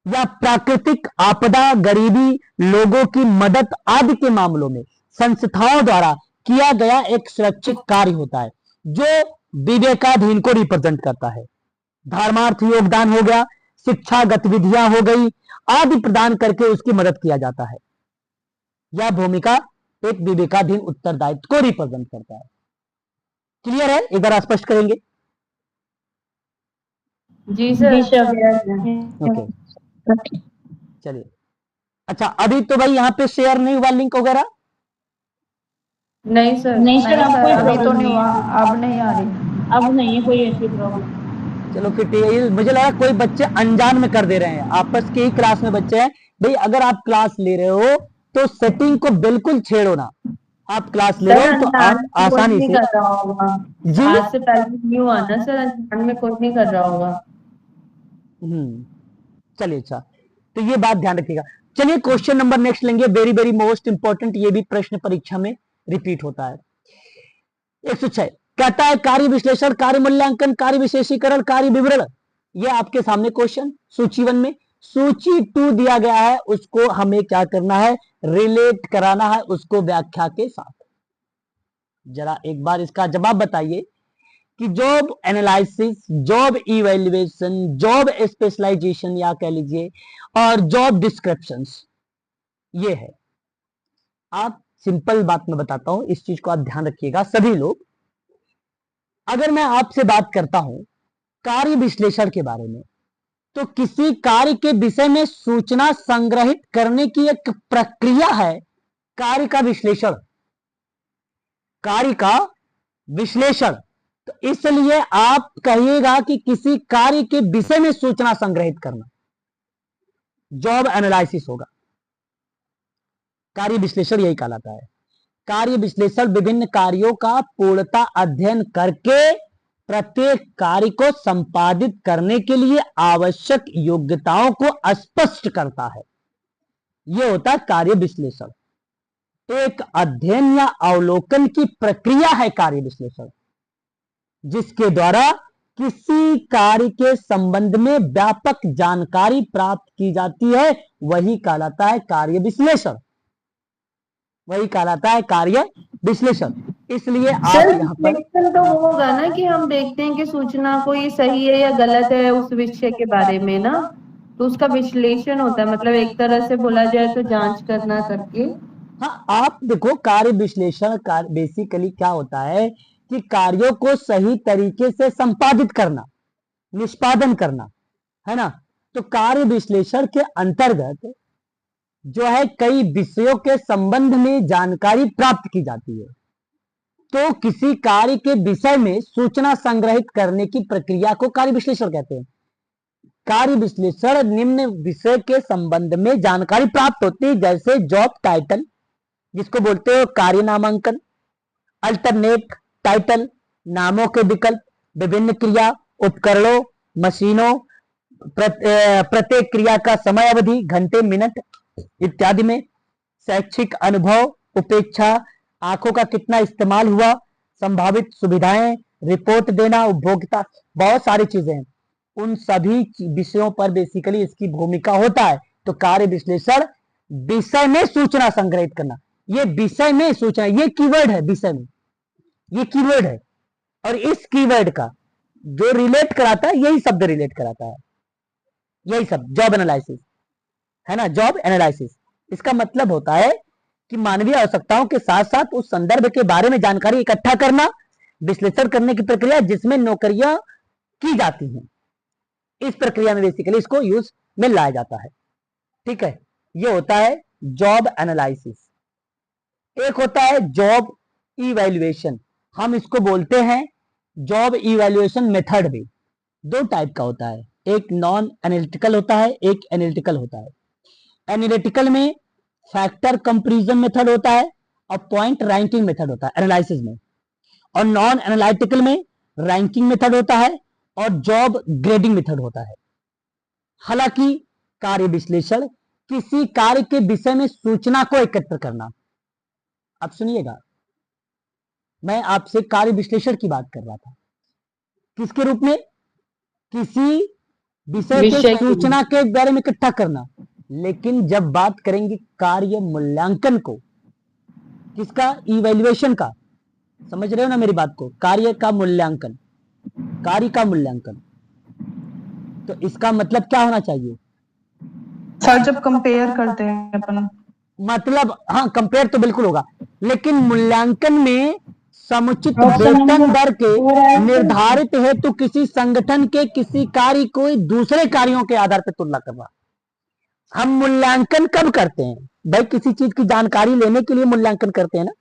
या प्राकृतिक आपदा, गरीबी, लोगों की मदद आदि के मामलों में संस्थाओं द्वारा किया गया एक सुरक्षित कार्य होता है जो विवेकाधीन को रिप्रेजेंट करता है। धर्मार्थ योगदान हो गया, शिक्षा गतिविधियां हो गई आदि प्रदान करके उसकी मदद किया जाता है। यह भूमिका एक विवेकाधीन उत्तरदायित्व को रिप्रेजेंट करता है। क्लियर है? एक बार स्पष्ट करेंगे। जी सर। ओके, चलिए। अच्छा, अभी तो भाई यहाँ पे शेयर नहीं हुआ लिंक वगैरह? नहीं सर, नहीं सर, अब कोई अभी तो प्रॉब्लम नहीं नहीं हुआ, है, अब नहीं आ रही। अब नहीं है कोई ऐसी प्रॉब्लम। चलो फिर ठीक है। मुझे लगा कोई बच्चे अनजान में कर दे रहे हैं, आपस के ही क्लास में बच्चे हैं। भाई अगर आप क्लास ले रहे हो तो सेटिंग को बिल्कुल छेड़ो ना। आप क्लास ले रहे हो तो आप आसानी से कर रहा होगा जी। आज से पहले न्यू आना सर, अनजान में कोई नहीं कर रहा होगा। चलिए, अच्छा, तो ये बात ध्यान रखिएगा। चलिए क्वेश्चन नंबर नेक्स्ट लेंगे, वेरी वेरी मोस्ट इंपॉर्टेंट, ये भी प्रश्न परीक्षा में रिपीट होता है। 106 कहता है कार्य विश्लेषण, कार्य मूल्यांकन, कार्य विशेषीकरण, कार्य विवरण। ये आपके सामने क्वेश्चन सूची 1 में। सूची 2 दिया गया है, उसको हमें क्या करना है? रिलेट कराना है उसको व्याख्या के साथ। जरा एक बार इसका जवाब बताइए कि job analysis, job evaluation, job specialisation या कह लीजिए और जॉब डिस्क्रिप्शंस, ये है। आप सिंपल बात में बताता हूं, इस चीज को आप ध्यान रखिएगा सभी लोग। अगर मैं आपसे बात करता हूं कार्य विश्लेषण के बारे में, तो किसी कार्य के विषय में सूचना संग्रहित करने की एक प्रक्रिया है कार्य का विश्लेषण। कार्य का विश्लेषण, तो इसलिए आप कहिएगा कि किसी कार्य के विषय में सूचना संग्रहित करना जॉब एनालिसिस होगा। कार्य विश्लेषण यही कहलाता है। कार्य विश्लेषण विभिन्न कार्यों का पूर्णता अध्ययन करके प्रत्येक कार्य को संपादित करने के लिए आवश्यक योग्यताओं को स्पष्ट करता है। ये होता है कार्य विश्लेषण। एक अध्ययन या अवलोकन की प्रक्रिया है कार्य विश्लेषण, जिसके द्वारा किसी कार्य के संबंध में व्यापक जानकारी प्राप्त की जाती है, वही कहलाता है कार्य विश्लेषण, वही कहलाता है कार्य विश्लेषण। इसलिए आप सर यहाँ पर विश्लेषण तो वो होगा ना कि हम देखते हैं कि सूचना को ये सही है या गलत है उस विषय के बारे में ना, तो उसका विश्लेषण होता है, मतलब एक तरह से बोला जाए तो जांच करना करके। हाँ, आप देखो कार्य विश्लेषण बेसिकली क्या होता है कि कार्यों को सही तरीके से संपादित करना, निष्पादन करना, है ना। तो कार्य विश्लेषण के अंतर्गत जो है कई विषयों के संबंध में जानकारी प्राप्त की जाती है। तो किसी कार्य के विषय में सूचना संग्रहित करने की प्रक्रिया को कार्य विश्लेषण कहते हैं। कार्य विश्लेषण निम्न विषय के संबंध में जानकारी प्राप्त होती है, जैसे जॉब टाइटल जिसको बोलते हो कार्य नामांकन, अल्टरनेट टाइटल नामों के विकल्प, विभिन्न क्रिया, उपकरणों, मशीनों, प्रत्येक क्रिया का समय अवधि घंटे मिनट इत्यादि में, शैक्षिक अनुभव, उपेक्षा, आंखों का कितना इस्तेमाल हुआ, संभावित सुविधाएं, रिपोर्ट देना, उपभोक्ता, बहुत सारी चीजें हैं। उन सभी विषयों पर बेसिकली इसकी भूमिका होता है। तो कार्य विश्लेषण विषय में सूचना संग्रहित करना, ये विषय में सूचना, ये कीवर्ड है, विषय में ये कीवर्ड है, और इस कीवर्ड का जो रिलेट कराता है यही शब्द रिलेट कराता है, यही शब्द जॉब एनालिसिस है ना। जॉब एनालिसिस इसका मतलब होता है कि मानवीय आवश्यकताओं के साथ साथ उस संदर्भ के बारे में जानकारी इकट्ठा करना, विश्लेषण करने की प्रक्रिया जिसमें नौकरियां की जाती हैं। इस प्रक्रिया में बेसिकली इसको यूज में लाया जाता है। ठीक है, ये होता है जॉब एनालिसिस। एक होता है जॉब इवैल्यूएशन, हम इसको बोलते हैं जॉब इवैल्यूएशन मेथड भी। दो टाइप का होता है, एक नॉन एनालिटिकल होता है, एक एनालिटिकल होता है। एनालिटिकल में फैक्टर कंपैरिजन मेथड होता है और पॉइंट रैंकिंग मेथड होता है एनालिसिस में, और नॉन एनालिटिकल में रैंकिंग मेथड होता है और जॉब ग्रेडिंग मेथड होता है। हालांकि कार्य विश्लेषण किसी कार्य के विषय में सूचना को एकत्र करना। अब सुनिएगा, मैं आपसे कार्य विश्लेषण की बात कर रहा था, किसके रूप में, किसी विषय के सूचना के बारे में इकट्ठा करना। लेकिन जब बात करेंगे कार्य मूल्यांकन को, किसका, इवैल्यूएशन का, समझ रहे हो ना मेरी बात को, कार्य का मूल्यांकन, कार्य का मूल्यांकन, तो इसका मतलब क्या होना चाहिए सर? जब कंपेयर करते हैं अपन, मतलब हाँ कंपेयर तो बिल्कुल होगा, लेकिन मूल्यांकन में समुचित वेतन दर के निर्धारित हेतु किसी संगठन के किसी कार्य को दूसरे कार्यों के आधार पर तुलना करना। हम मूल्यांकन कब करते हैं भाई, किसी चीज की जानकारी लेने के लिए मूल्यांकन करते हैं ना।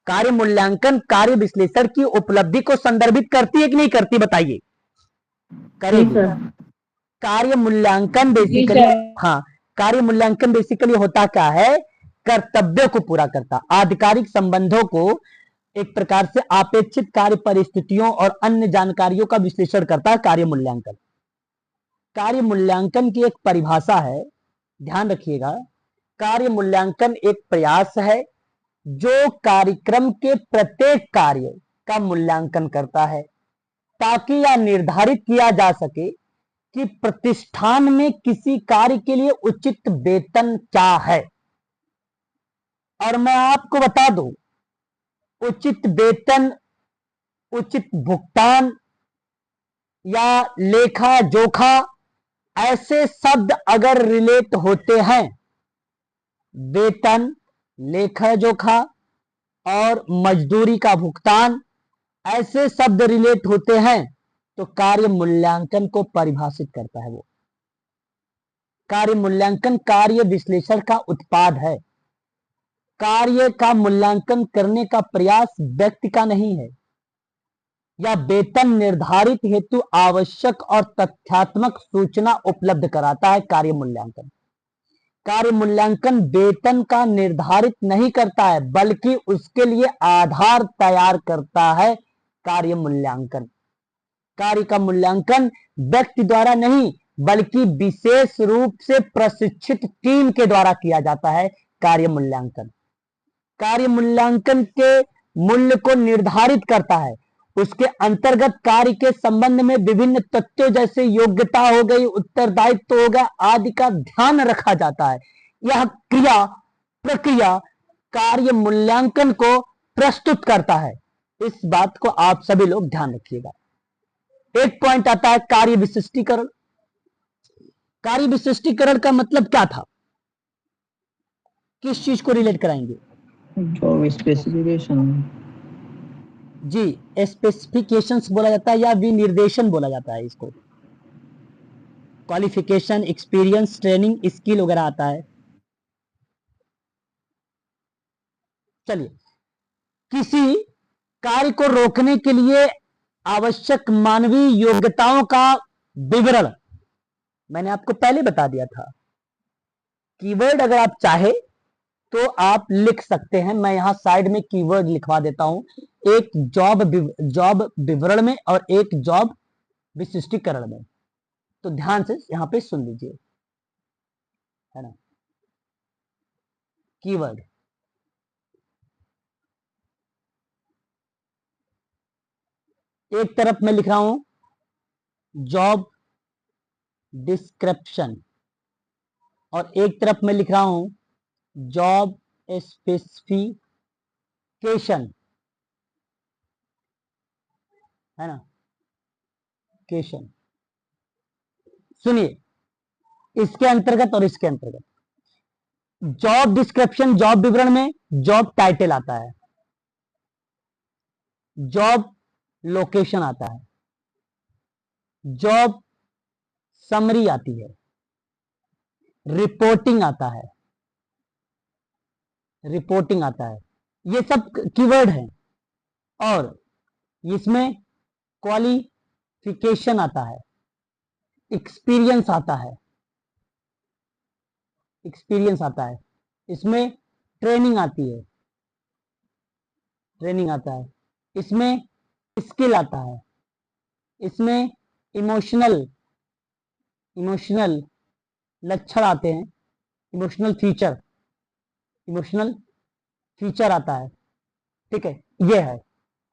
कार्य मूल्यांकन कार्य विश्लेषण की उपलब्धि को संदर्भित करती है कि नहीं करती, बताइए, करेगी। कार्य मूल्यांकन बेसिकली, हाँ, कार्य मूल्यांकन बेसिकली होता क्या है, कर्तव्यों को पूरा करता, आधिकारिक संबंधों को एक प्रकार से अपेक्षित कार्य परिस्थितियों और अन्य जानकारियों का विश्लेषण करता है कार्य मूल्यांकन। कार्य मूल्यांकन की एक परिभाषा है, ध्यान रखिएगा, कार्य मूल्यांकन एक प्रयास है जो कार्यक्रम के प्रत्येक कार्य का मूल्यांकन करता है ताकि यह निर्धारित किया जा सके कि प्रतिष्ठान में किसी कार्य के लिए उचित वेतन क्या है। और मैं आपको बता दूं, उचित वेतन, उचित भुगतान या लेखा जोखा, ऐसे शब्द अगर रिलेट होते हैं, वेतन, लेखा जोखा और मजदूरी का भुगतान, ऐसे शब्द रिलेट होते हैं तो कार्य मूल्यांकन को परिभाषित करता है वो। कार्य मूल्यांकन कार्य विश्लेषण का उत्पाद है। कार्य का मूल्यांकन करने का प्रयास व्यक्ति का नहीं है, या वेतन निर्धारित हेतु आवश्यक और तथ्यात्मक सूचना उपलब्ध कराता है कार्य मूल्यांकन। कार्य मूल्यांकन वेतन का निर्धारित नहीं करता है बल्कि उसके लिए आधार तैयार करता है कार्य मूल्यांकन। कार्य का मूल्यांकन व्यक्ति द्वारा नहीं बल्कि विशेष रूप से प्रशिक्षित टीम के द्वारा किया जाता है कार्य मूल्यांकन। कार्य मूल्यांकन के मूल्य को निर्धारित करता है। उसके अंतर्गत कार्य के संबंध में विभिन्न तथ्यों जैसे योग्यता हो गई, उत्तरदायित्व हो गया आदि का ध्यान रखा जाता है। यह क्रिया प्रक्रिया कार्य मूल्यांकन को प्रस्तुत करता है। इस बात को आप सभी लोग ध्यान रखिएगा। एक पॉइंट आता है कार्य विशिष्टीकरण। कार्य विशिष्टीकरण का मतलब क्या था? किस चीज को रिलेट कराएंगे? Job specification. जी, स्पेसिफिकेशंस बोला जाता है या विनिर्देशन बोला जाता है इसको। क्वालिफिकेशन, एक्सपीरियंस, ट्रेनिंग, स्किल वगैरह आता है। चलिए, किसी कार्य को रोकने के लिए आवश्यक मानवीय योग्यताओं का विवरण मैंने आपको पहले बता दिया था। कीवर्ड अगर आप चाहे तो आप लिख सकते हैं। मैं यहां साइड में कीवर्ड लिखवा देता हूं, एक जॉब विवरण में और एक जॉब विशिष्टीकरण में। तो ध्यान से यहां पे सुन लीजिए, है ना। कीवर्ड, एक तरफ मैं लिख रहा हूं जॉब डिस्क्रिप्शन और एक तरफ मैं लिख रहा हूं जॉब स्पेसिफिकेशन, है ना, केशन। सुनिए, इसके अंतर्गत और इसके अंतर्गत जॉब डिस्क्रिप्शन, जॉब विवरण में जॉब टाइटल आता है, जॉब लोकेशन आता है, जॉब समरी आती है, रिपोर्टिंग आता है, रिपोर्टिंग आता है। ये सब कीवर्ड है। और इसमें क्वालिफिकेशन आता है, एक्सपीरियंस आता है, एक्सपीरियंस आता है, इसमें ट्रेनिंग आती है, ट्रेनिंग आता है, इसमें स्किल आता है, इसमें इमोशनल लक्षण आते हैं, इमोशनल फीचर आता है। ठीक है, ये है।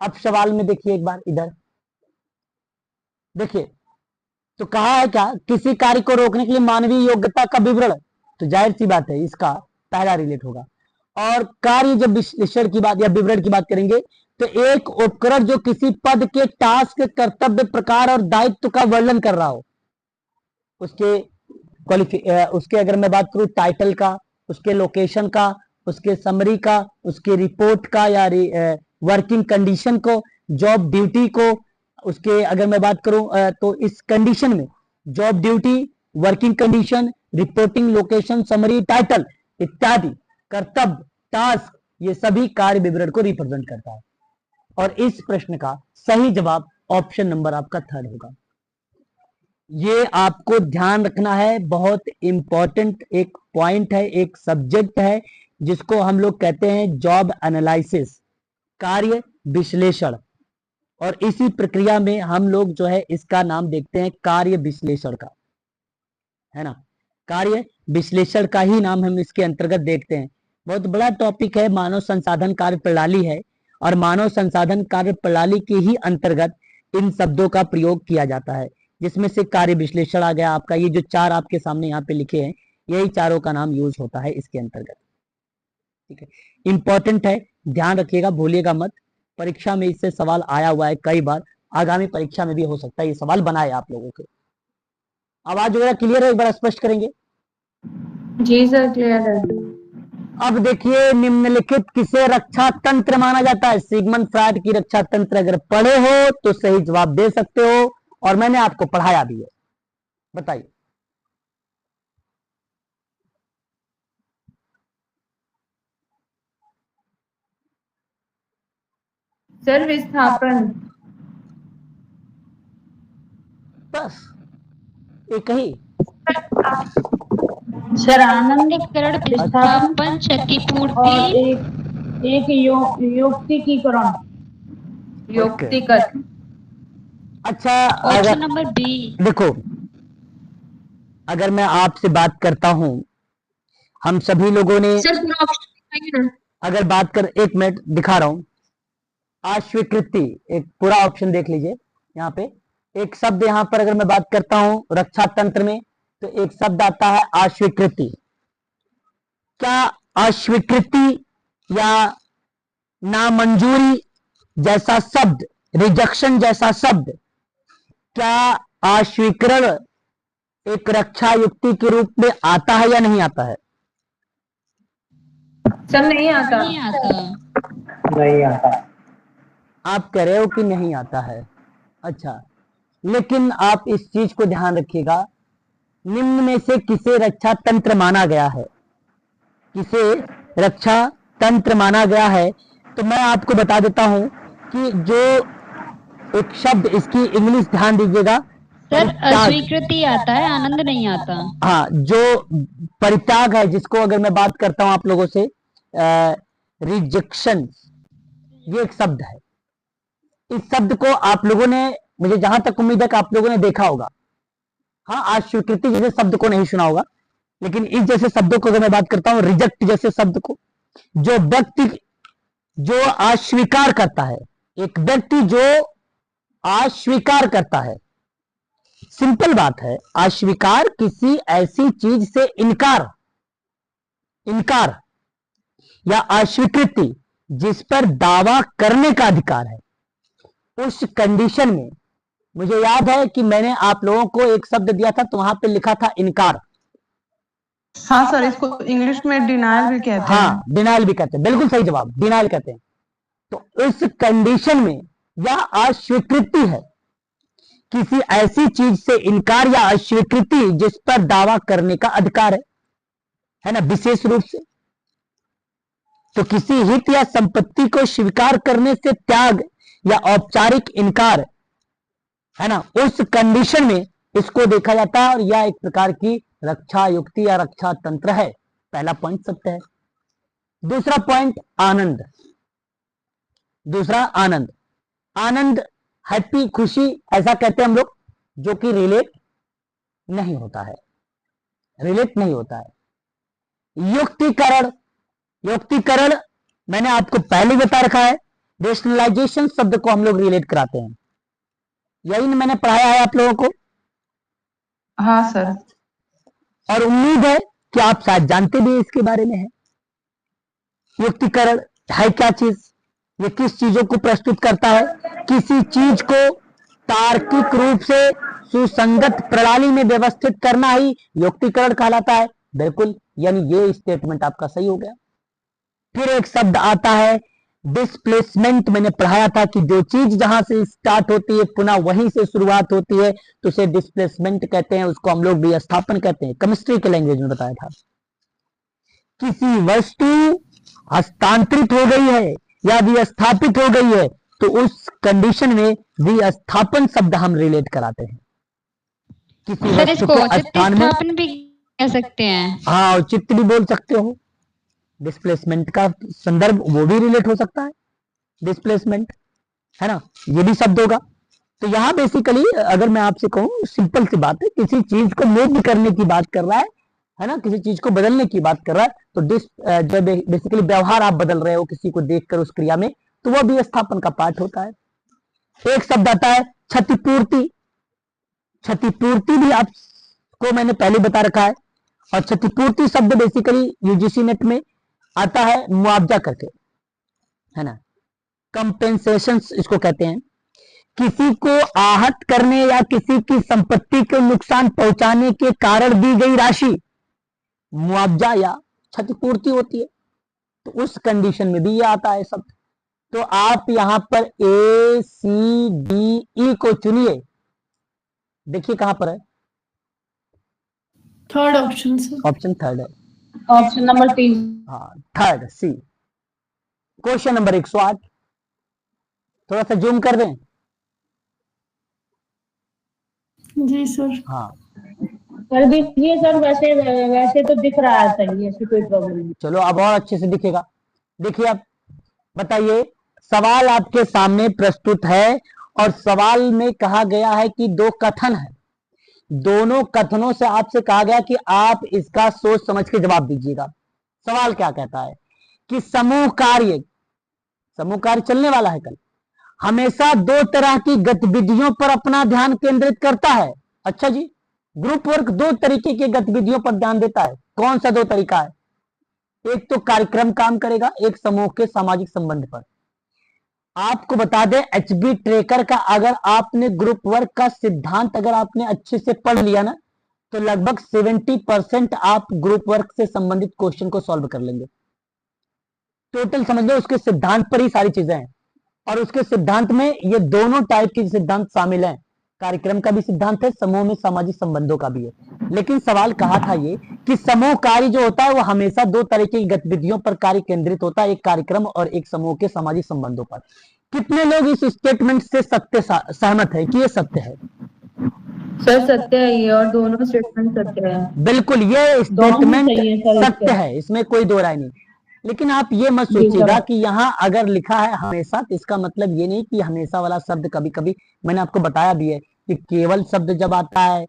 अब सवाल में देखिए एक बार इधर देखिए, तो कहा है क्या, किसी कार्य को रोकने के लिए मानवीय योग्यता का विवरण। तो जाहिर सी बात है इसका पहला रिलेट होगा। और कार्य जब विश्लेषण की बात या विवरण की बात करेंगे तो एक उपकरण जो किसी पद के टास्क, कर्तव्य, प्रकार और दायित्व का वर्णन कर रहा हो, उसके अगर मैं बात करूं टाइटल का, उसके लोकेशन का, उसके समरी का, उसके रिपोर्ट का या वर्किंग कंडीशन को, जॉब ड्यूटी को, उसके अगर मैं बात करूं तो इस कंडीशन में job duty, working condition, reporting, location, summary, title इत्यादि कर्तव्य, टास्क, ये सभी कार्य विवरण को रिप्रेजेंट करता है। और इस प्रश्न का सही जवाब ऑप्शन नंबर आपका थर्ड होगा। ये आपको ध्यान रखना है, बहुत इंपॉर्टेंट एक पॉइंट है, एक सब्जेक्ट है जिसको हम लोग कहते हैं जॉब एनालिसिस, कार्य विश्लेषण। और इसी प्रक्रिया में हम लोग जो है इसका नाम देखते हैं कार्य विश्लेषण का, है ना। कार्य विश्लेषण का ही नाम हम इसके अंतर्गत देखते हैं। बहुत बड़ा टॉपिक है, मानव संसाधन कार्य प्रणाली है और मानव संसाधन कार्य प्रणाली के ही अंतर्गत इन शब्दों का प्रयोग किया जाता है, जिसमें से कार्य विश्लेषण आ गया आपका। ये जो चार आपके सामने यहाँ पे लिखे हैं, यही चारों का नाम यूज होता है इसके अंतर्गत। ठीक है, इंपॉर्टेंट है, ध्यान रखिएगा, भूलिएगा मत। परीक्षा में इससे सवाल आया हुआ है कई बार, आगामी परीक्षा में भी हो सकता है ये सवाल बनाए आप लोगों के। आवाज वगैरह क्लियर है? एक बार स्पष्ट करेंगे। जी सर, क्लियर है। अब देखिए, निम्नलिखित किसे रक्षा तंत्र माना जाता है? सिगमंड फ्रॉइड की रक्षा तंत्र अगर पढ़े हो तो सही जवाब दे सकते हो, और मैंने आपको पढ़ाया भी है। बताइए। सर विस्थापन। बस एक ही। सर आनंदीकरण, विस्थापन, क्षतिपूर्ति और एक युक्तिकीकरण। युक्तिगत। अच्छा, ऑप्शन नंबर बी। देखो, अगर मैं आपसे बात करता हूं, हम सभी लोगों ने, सर पूरा ऑप्शन दिखाइए ना। अगर बात कर, 1 मिनट दिखा रहा हूं, अस्वीकृति, एक पूरा ऑप्शन देख लीजिए। यहाँ पे एक शब्द, यहाँ पर अगर मैं बात करता हूं रक्षा तंत्र में, तो एक शब्द आता है अस्वीकृति। क्या अस्वीकृति या नामंजूरी जैसा शब्द, रिजेक्शन जैसा शब्द, क्या अस्वीकरण एक रक्षा युक्ति के रूप में आता है या नहीं आता है? सर नहीं आता। नहीं आता। नहीं आता। आप कह रहे हो कि नहीं आता है। अच्छा, लेकिन आप इस चीज को ध्यान रखिएगा, निम्न में से किसे रक्षा तंत्र माना गया है? किसे रक्षा तंत्र माना गया है? तो मैं आपको बता देता हूं कि जो एक शब्द, इसकी इंग्लिश ध्यान दीजिएगा, सर परित्याग। अस्वीकृति आता है, आनंद नहीं आता। हाँ, जो परित्याग है, जिसको अगर मैं बात करता हूं आप लोगों से, रिजेक्शन, ये एक शब्द है। इस शब्द को आप लोगों ने, मुझे जहां तक उम्मीद है कि आप लोगों ने देखा होगा। हाँ, आज स्वीकृति जैसे शब्द को नहीं सुना होगा, लेकिन इस जैसे शब्दों को अगर मैं बात करता हूं, रिजेक्ट जैसे शब्द को, जो व्यक्ति जो अस्वीकार करता है, एक व्यक्ति जो अस्वीकार करता है, सिंपल बात है, अस्वीकार किसी ऐसी चीज से इनकार, इनकार या अस्वीकृति जिस पर दावा करने का अधिकार है। उस कंडीशन में मुझे याद है कि मैंने आप लोगों को एक शब्द दिया था, तो वहां पे लिखा था इनकार। हाँ सर, इसको इंग्लिश में डिनायल भी कहते हैं। हाँ, डिनायल भी कहते हैं, बिल्कुल सही जवाब, डिनायल कहते हैं। तो इस कंडीशन में यह अस्वीकृति है, किसी ऐसी चीज से इनकार या अस्वीकृति जिस पर दावा करने का अधिकार है ना, विशेष रूप से। तो किसी हित या संपत्ति को स्वीकार करने से त्याग या औपचारिक इनकार, है ना, उस कंडीशन में इसको देखा जाता है, और यह एक प्रकार की रक्षा युक्ति या रक्षा तंत्र है। पहला पॉइंट सत्य है। दूसरा पॉइंट आनंद। दूसरा आनंद, आनंद हैप्पी, खुशी, ऐसा कहते हैं हम लोग, जो कि रिलेट नहीं होता है, रिलेट नहीं होता है। युक्तिकरण, युक्तिकरण मैंने आपको पहले बता रखा है, रेशनलाइजेशन शब्द को हम लोग रिलेट कराते हैं। यही मैंने पढ़ाया है आप लोगों को, हाँ सर। और उम्मीद है कि आप शायद जानते भी इसके बारे में है। युक्तिकरण है क्या चीज? ये किस चीजों को प्रस्तुत करता है? किसी चीज को तार्किक रूप से सुसंगत प्रणाली में व्यवस्थित करना ही युक्तिकरण कहलाता है। बिल्कुल, यानी ये स्टेटमेंट आपका सही हो गया। फिर एक शब्द आता है डिस्प्लेसमेंट। मैंने पढ़ाया था कि जो चीज जहां से स्टार्ट होती है पुनः वहीं से शुरुआत होती है, तो उसे डिस्प्लेसमेंट कहते हैं। उसको हम लोग विस्थापन कहते हैं, केमिस्ट्री के लैंग्वेज में बताया था। किसी वस्तु हस्तांतरित हो गई है या विस्थापित हो गई है, तो उस कंडीशन में विस्थापन शब्द हम रिलेट कराते हैं। किसी सर वस्तु इसको को औचित्य स्थान में, स्थापन भी कह सकते हैं। हाँ, औचित्य भी बोल सकते हो। डिस्प्लेसमेंट का संदर्भ वो भी रिलेट हो सकता है, डिस्प्लेसमेंट, है ना, ये भी शब्द होगा। तो यहाँ बेसिकली अगर मैं आपसे कहूँ, सिंपल सी बात है, किसी चीज को मूव करने की बात कर रहा है ना, किसी चीज को बदलने की बात कर रहा है, तो जो बेसिकली व्यवहार आप बदल रहे हो किसी को देखकर उस क्रिया में, तो वह विस्थापन का पार्ट होता है। एक शब्द आता है क्षतिपूर्ति। क्षतिपूर्ति भी आपको मैंने पहले बता रखा है, और क्षतिपूर्ति शब्द बेसिकली यूजीसी नेट में आता है मुआवजा करके, है ना, कंपेंसेशन इसको कहते हैं। किसी को आहत करने या किसी की संपत्ति को नुकसान पहुंचाने के कारण दी गई राशि मुआवजा या क्षतिपूर्ति होती है। तो उस कंडीशन में भी ये आता है शब्द। तो आप यहां पर ए सी डी ई को चुनिए। देखिए कहां पर है, third option sir. Option third है। Option number 3। हाँ, थर्ड सी। क्वेश्चन नंबर 108, थोड़ा सा जूम कर दें। जी सर। हाँ, कर दीजिए सर, वैसे वैसे तो दिख रहा है सही, ऐसी कोई प्रॉब्लम नहीं। चलो अब और अच्छे से दिखेगा। देखिए अब बताइए, सवाल आपके सामने प्रस्तुत है, और सवाल में कहा गया है कि दो कथन है। दोनों कथनों से आपसे कहा गया कि आप इसका सोच समझ के जवाब दीजिएगा। सवाल क्या कहता है कि समूह कार्य चलने वाला है कल, हमेशा दो तरह की गतिविधियों पर अपना ध्यान केंद्रित करता है। अच्छा जी, ग्रुप वर्क दो तरीके की गतिविधियों पर ध्यान देता है। कौन सा दो तरीका है? एक तो कार्यक्रम काम करेगा, एक समूह के सामाजिक संबंध पर। आपको बता दें एचबी ट्रेकर का अगर आपने ग्रुप वर्क का सिद्धांत अगर आपने अच्छे से पढ़ लिया ना, तो लगभग 70% आप ग्रुप वर्क से संबंधित क्वेश्चन को सॉल्व कर लेंगे। टोटल समझ लो उसके सिद्धांत पर ही सारी चीजें हैं, और उसके सिद्धांत में ये दोनों टाइप के सिद्धांत शामिल हैं। कार्यक्रम का भी सिद्धांत है, समूह में सामाजिक संबंधों का भी है। लेकिन सवाल कहा था ये कि समूह कार्य जो होता है वो हमेशा दो तरीके की गतिविधियों पर कार्य केंद्रित होता है, एक कार्यक्रम और एक समूह के सामाजिक संबंधों पर। कितने लोग इस स्टेटमेंट से सहमत है कि ये सत्य है? सर सत्य है ये, और दोनों स्टेटमेंट सत्य है। बिल्कुल, ये दोनों स्टेटमेंट सही है सर सत्य है, इसमें कोई दो राय नहीं। लेकिन आप ये मत जी सोचिएगा सर। कि यहाँ अगर लिखा है हमेशा, तो इसका मतलब ये नहीं कि हमेशा वाला शब्द कभी कभी, मैंने आपको बताया भी है कि केवल शब्द जब आता है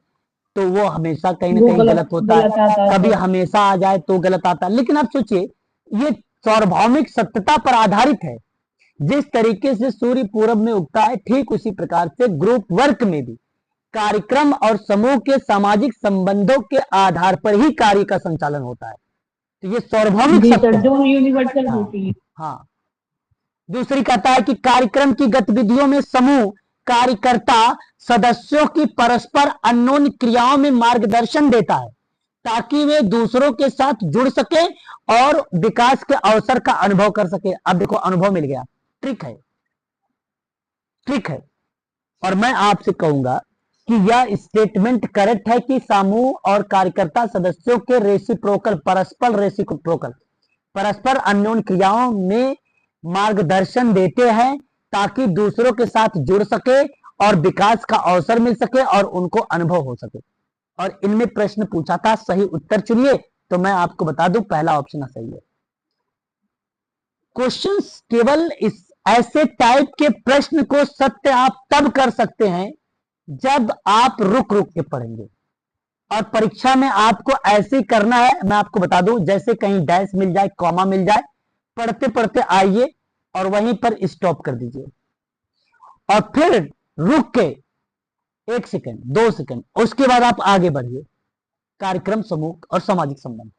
तो वो हमेशा कहीं ना वो कहीं गलत होता है, आता है कभी सर। हमेशा आ जाए तो गलत आता है। लेकिन आप सोचिए, ये सार्वभौमिक सत्यता पर आधारित है। जिस तरीके से सूर्य पूरब में उगता है, ठीक उसी प्रकार से ग्रुप वर्क में भी कार्यक्रम और समूह के सामाजिक संबंधों के आधार पर ही कार्य का संचालन होता है। तो ये सार्वभौमिक जी सत्य सर, है। जो यूनिवर्सल हाँ, होती है। हाँ। दूसरी कहता है कि कार्यक्रम की गतिविधियों में समूह कार्यकर्ता सदस्यों की परस्पर अन्योन्य क्रियाओं में मार्गदर्शन देता है ताकि वे दूसरों के साथ जुड़ सके और विकास के अवसर का अनुभव कर सके। अब देखो, अनुभव मिल गया, ट्रिक है, ट्रिक है। और मैं आपसे कहूंगा कि यह स्टेटमेंट करेक्ट है कि समूह और कार्यकर्ता सदस्यों के परस्पर अन्योन्य क्रियाओं में मार्गदर्शन देते हैं ताकि दूसरों के साथ जुड़ सके और विकास का अवसर मिल सके और उनको अनुभव हो सके। और इनमें प्रश्न पूछा था, सही उत्तर चुनिए। तो मैं आपको बता दूं, पहला ऑप्शन सही है। क्वेश्चंस केवल इस ऐसे टाइप के प्रश्न को सत्य आप तब कर सकते हैं जब आप रुक रुक के पढ़ेंगे। और परीक्षा में आपको ऐसे करना है, मैं आपको बता दूं, जैसे कहीं डैश मिल जाए, कॉमा मिल जाए, पढ़ते पढ़ते आइए और वहीं पर स्टॉप कर दीजिए और फिर रुक के 1 सेकंड 2 सेकंड, उसके बाद आप आगे बढ़िए। कार्यक्रम, समूह और सामाजिक संबंध,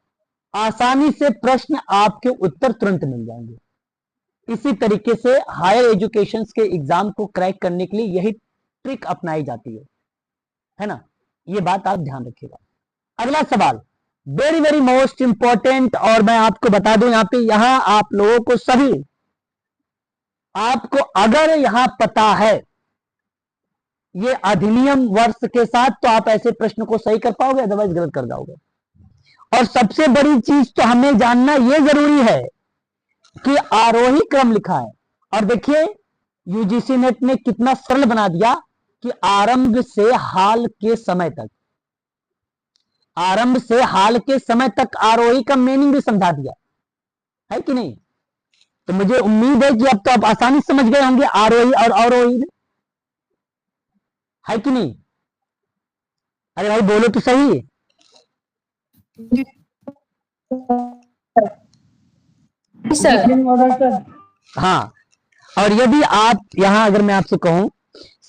आसानी से प्रश्न आपके उत्तर तुरंत मिल जाएंगे। इसी तरीके से हायर एजुकेशन के एग्जाम को क्रैक करने के लिए यही ट्रिक अपनाई जाती है ना? ये बात आप ध्यान रखिएगा। अगला सवाल वेरी वेरी मोस्ट इंपॉर्टेंट, और मैं आपको बता दूं यहां आप लोगों को सभी, आपको अगर यहां पता है ये अधिनियम वर्ष के साथ, तो आप ऐसे प्रश्न को सही कर पाओगे, अदरवाइज गलत कर जाओगे। और सबसे बड़ी चीज तो हमें जानना यह जरूरी है कि आरोही क्रम लिखा है। और देखिए यूजीसी नेट ने कितना सरल बना दिया कि आरंभ से हाल के समय तक, आरंभ से हाल के समय तक आरोही का मीनिंग भी समझा दिया है कि नहीं? तो मुझे उम्मीद है कि अब तो आप आसानी समझ गए होंगे आरोही और अवरोही है कि नहीं? अरे भाई बोलो तो सही। सर हाँ, और यदि आप यहां अगर मैं आपसे कहूं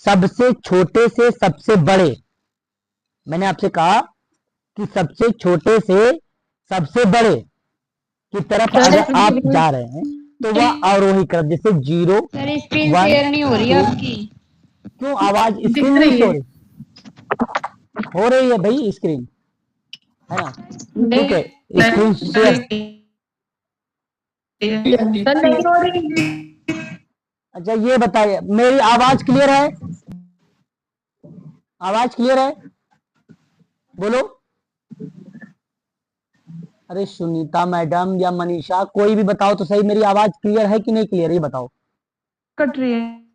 सबसे छोटे से सबसे बड़े, मैंने आपसे कहा कि सबसे छोटे से सबसे बड़े की तरफ अगर आप जा रहे हैं तो वह अवरोही क्रम, जैसे 0 सर स्क्रीन शेयर नहीं हो रही है आपकी। क्यों आवाज स्क्रीन नहीं हो रही? हो रही है भाई स्क्रीन, है ना? ठीक है, स्क्रीन शेयर। नहीं हो रही। अच्छा ये बताइए, मेरी आवाज क्लियर है? आवाज क्लियर है? बोलो। अरे सुनीता मैडम या मनीषा, कोई भी बताओ तो सही, मेरी आवाज क्लियर है कि नहीं क्लियर, ये बताओ। कट रही है।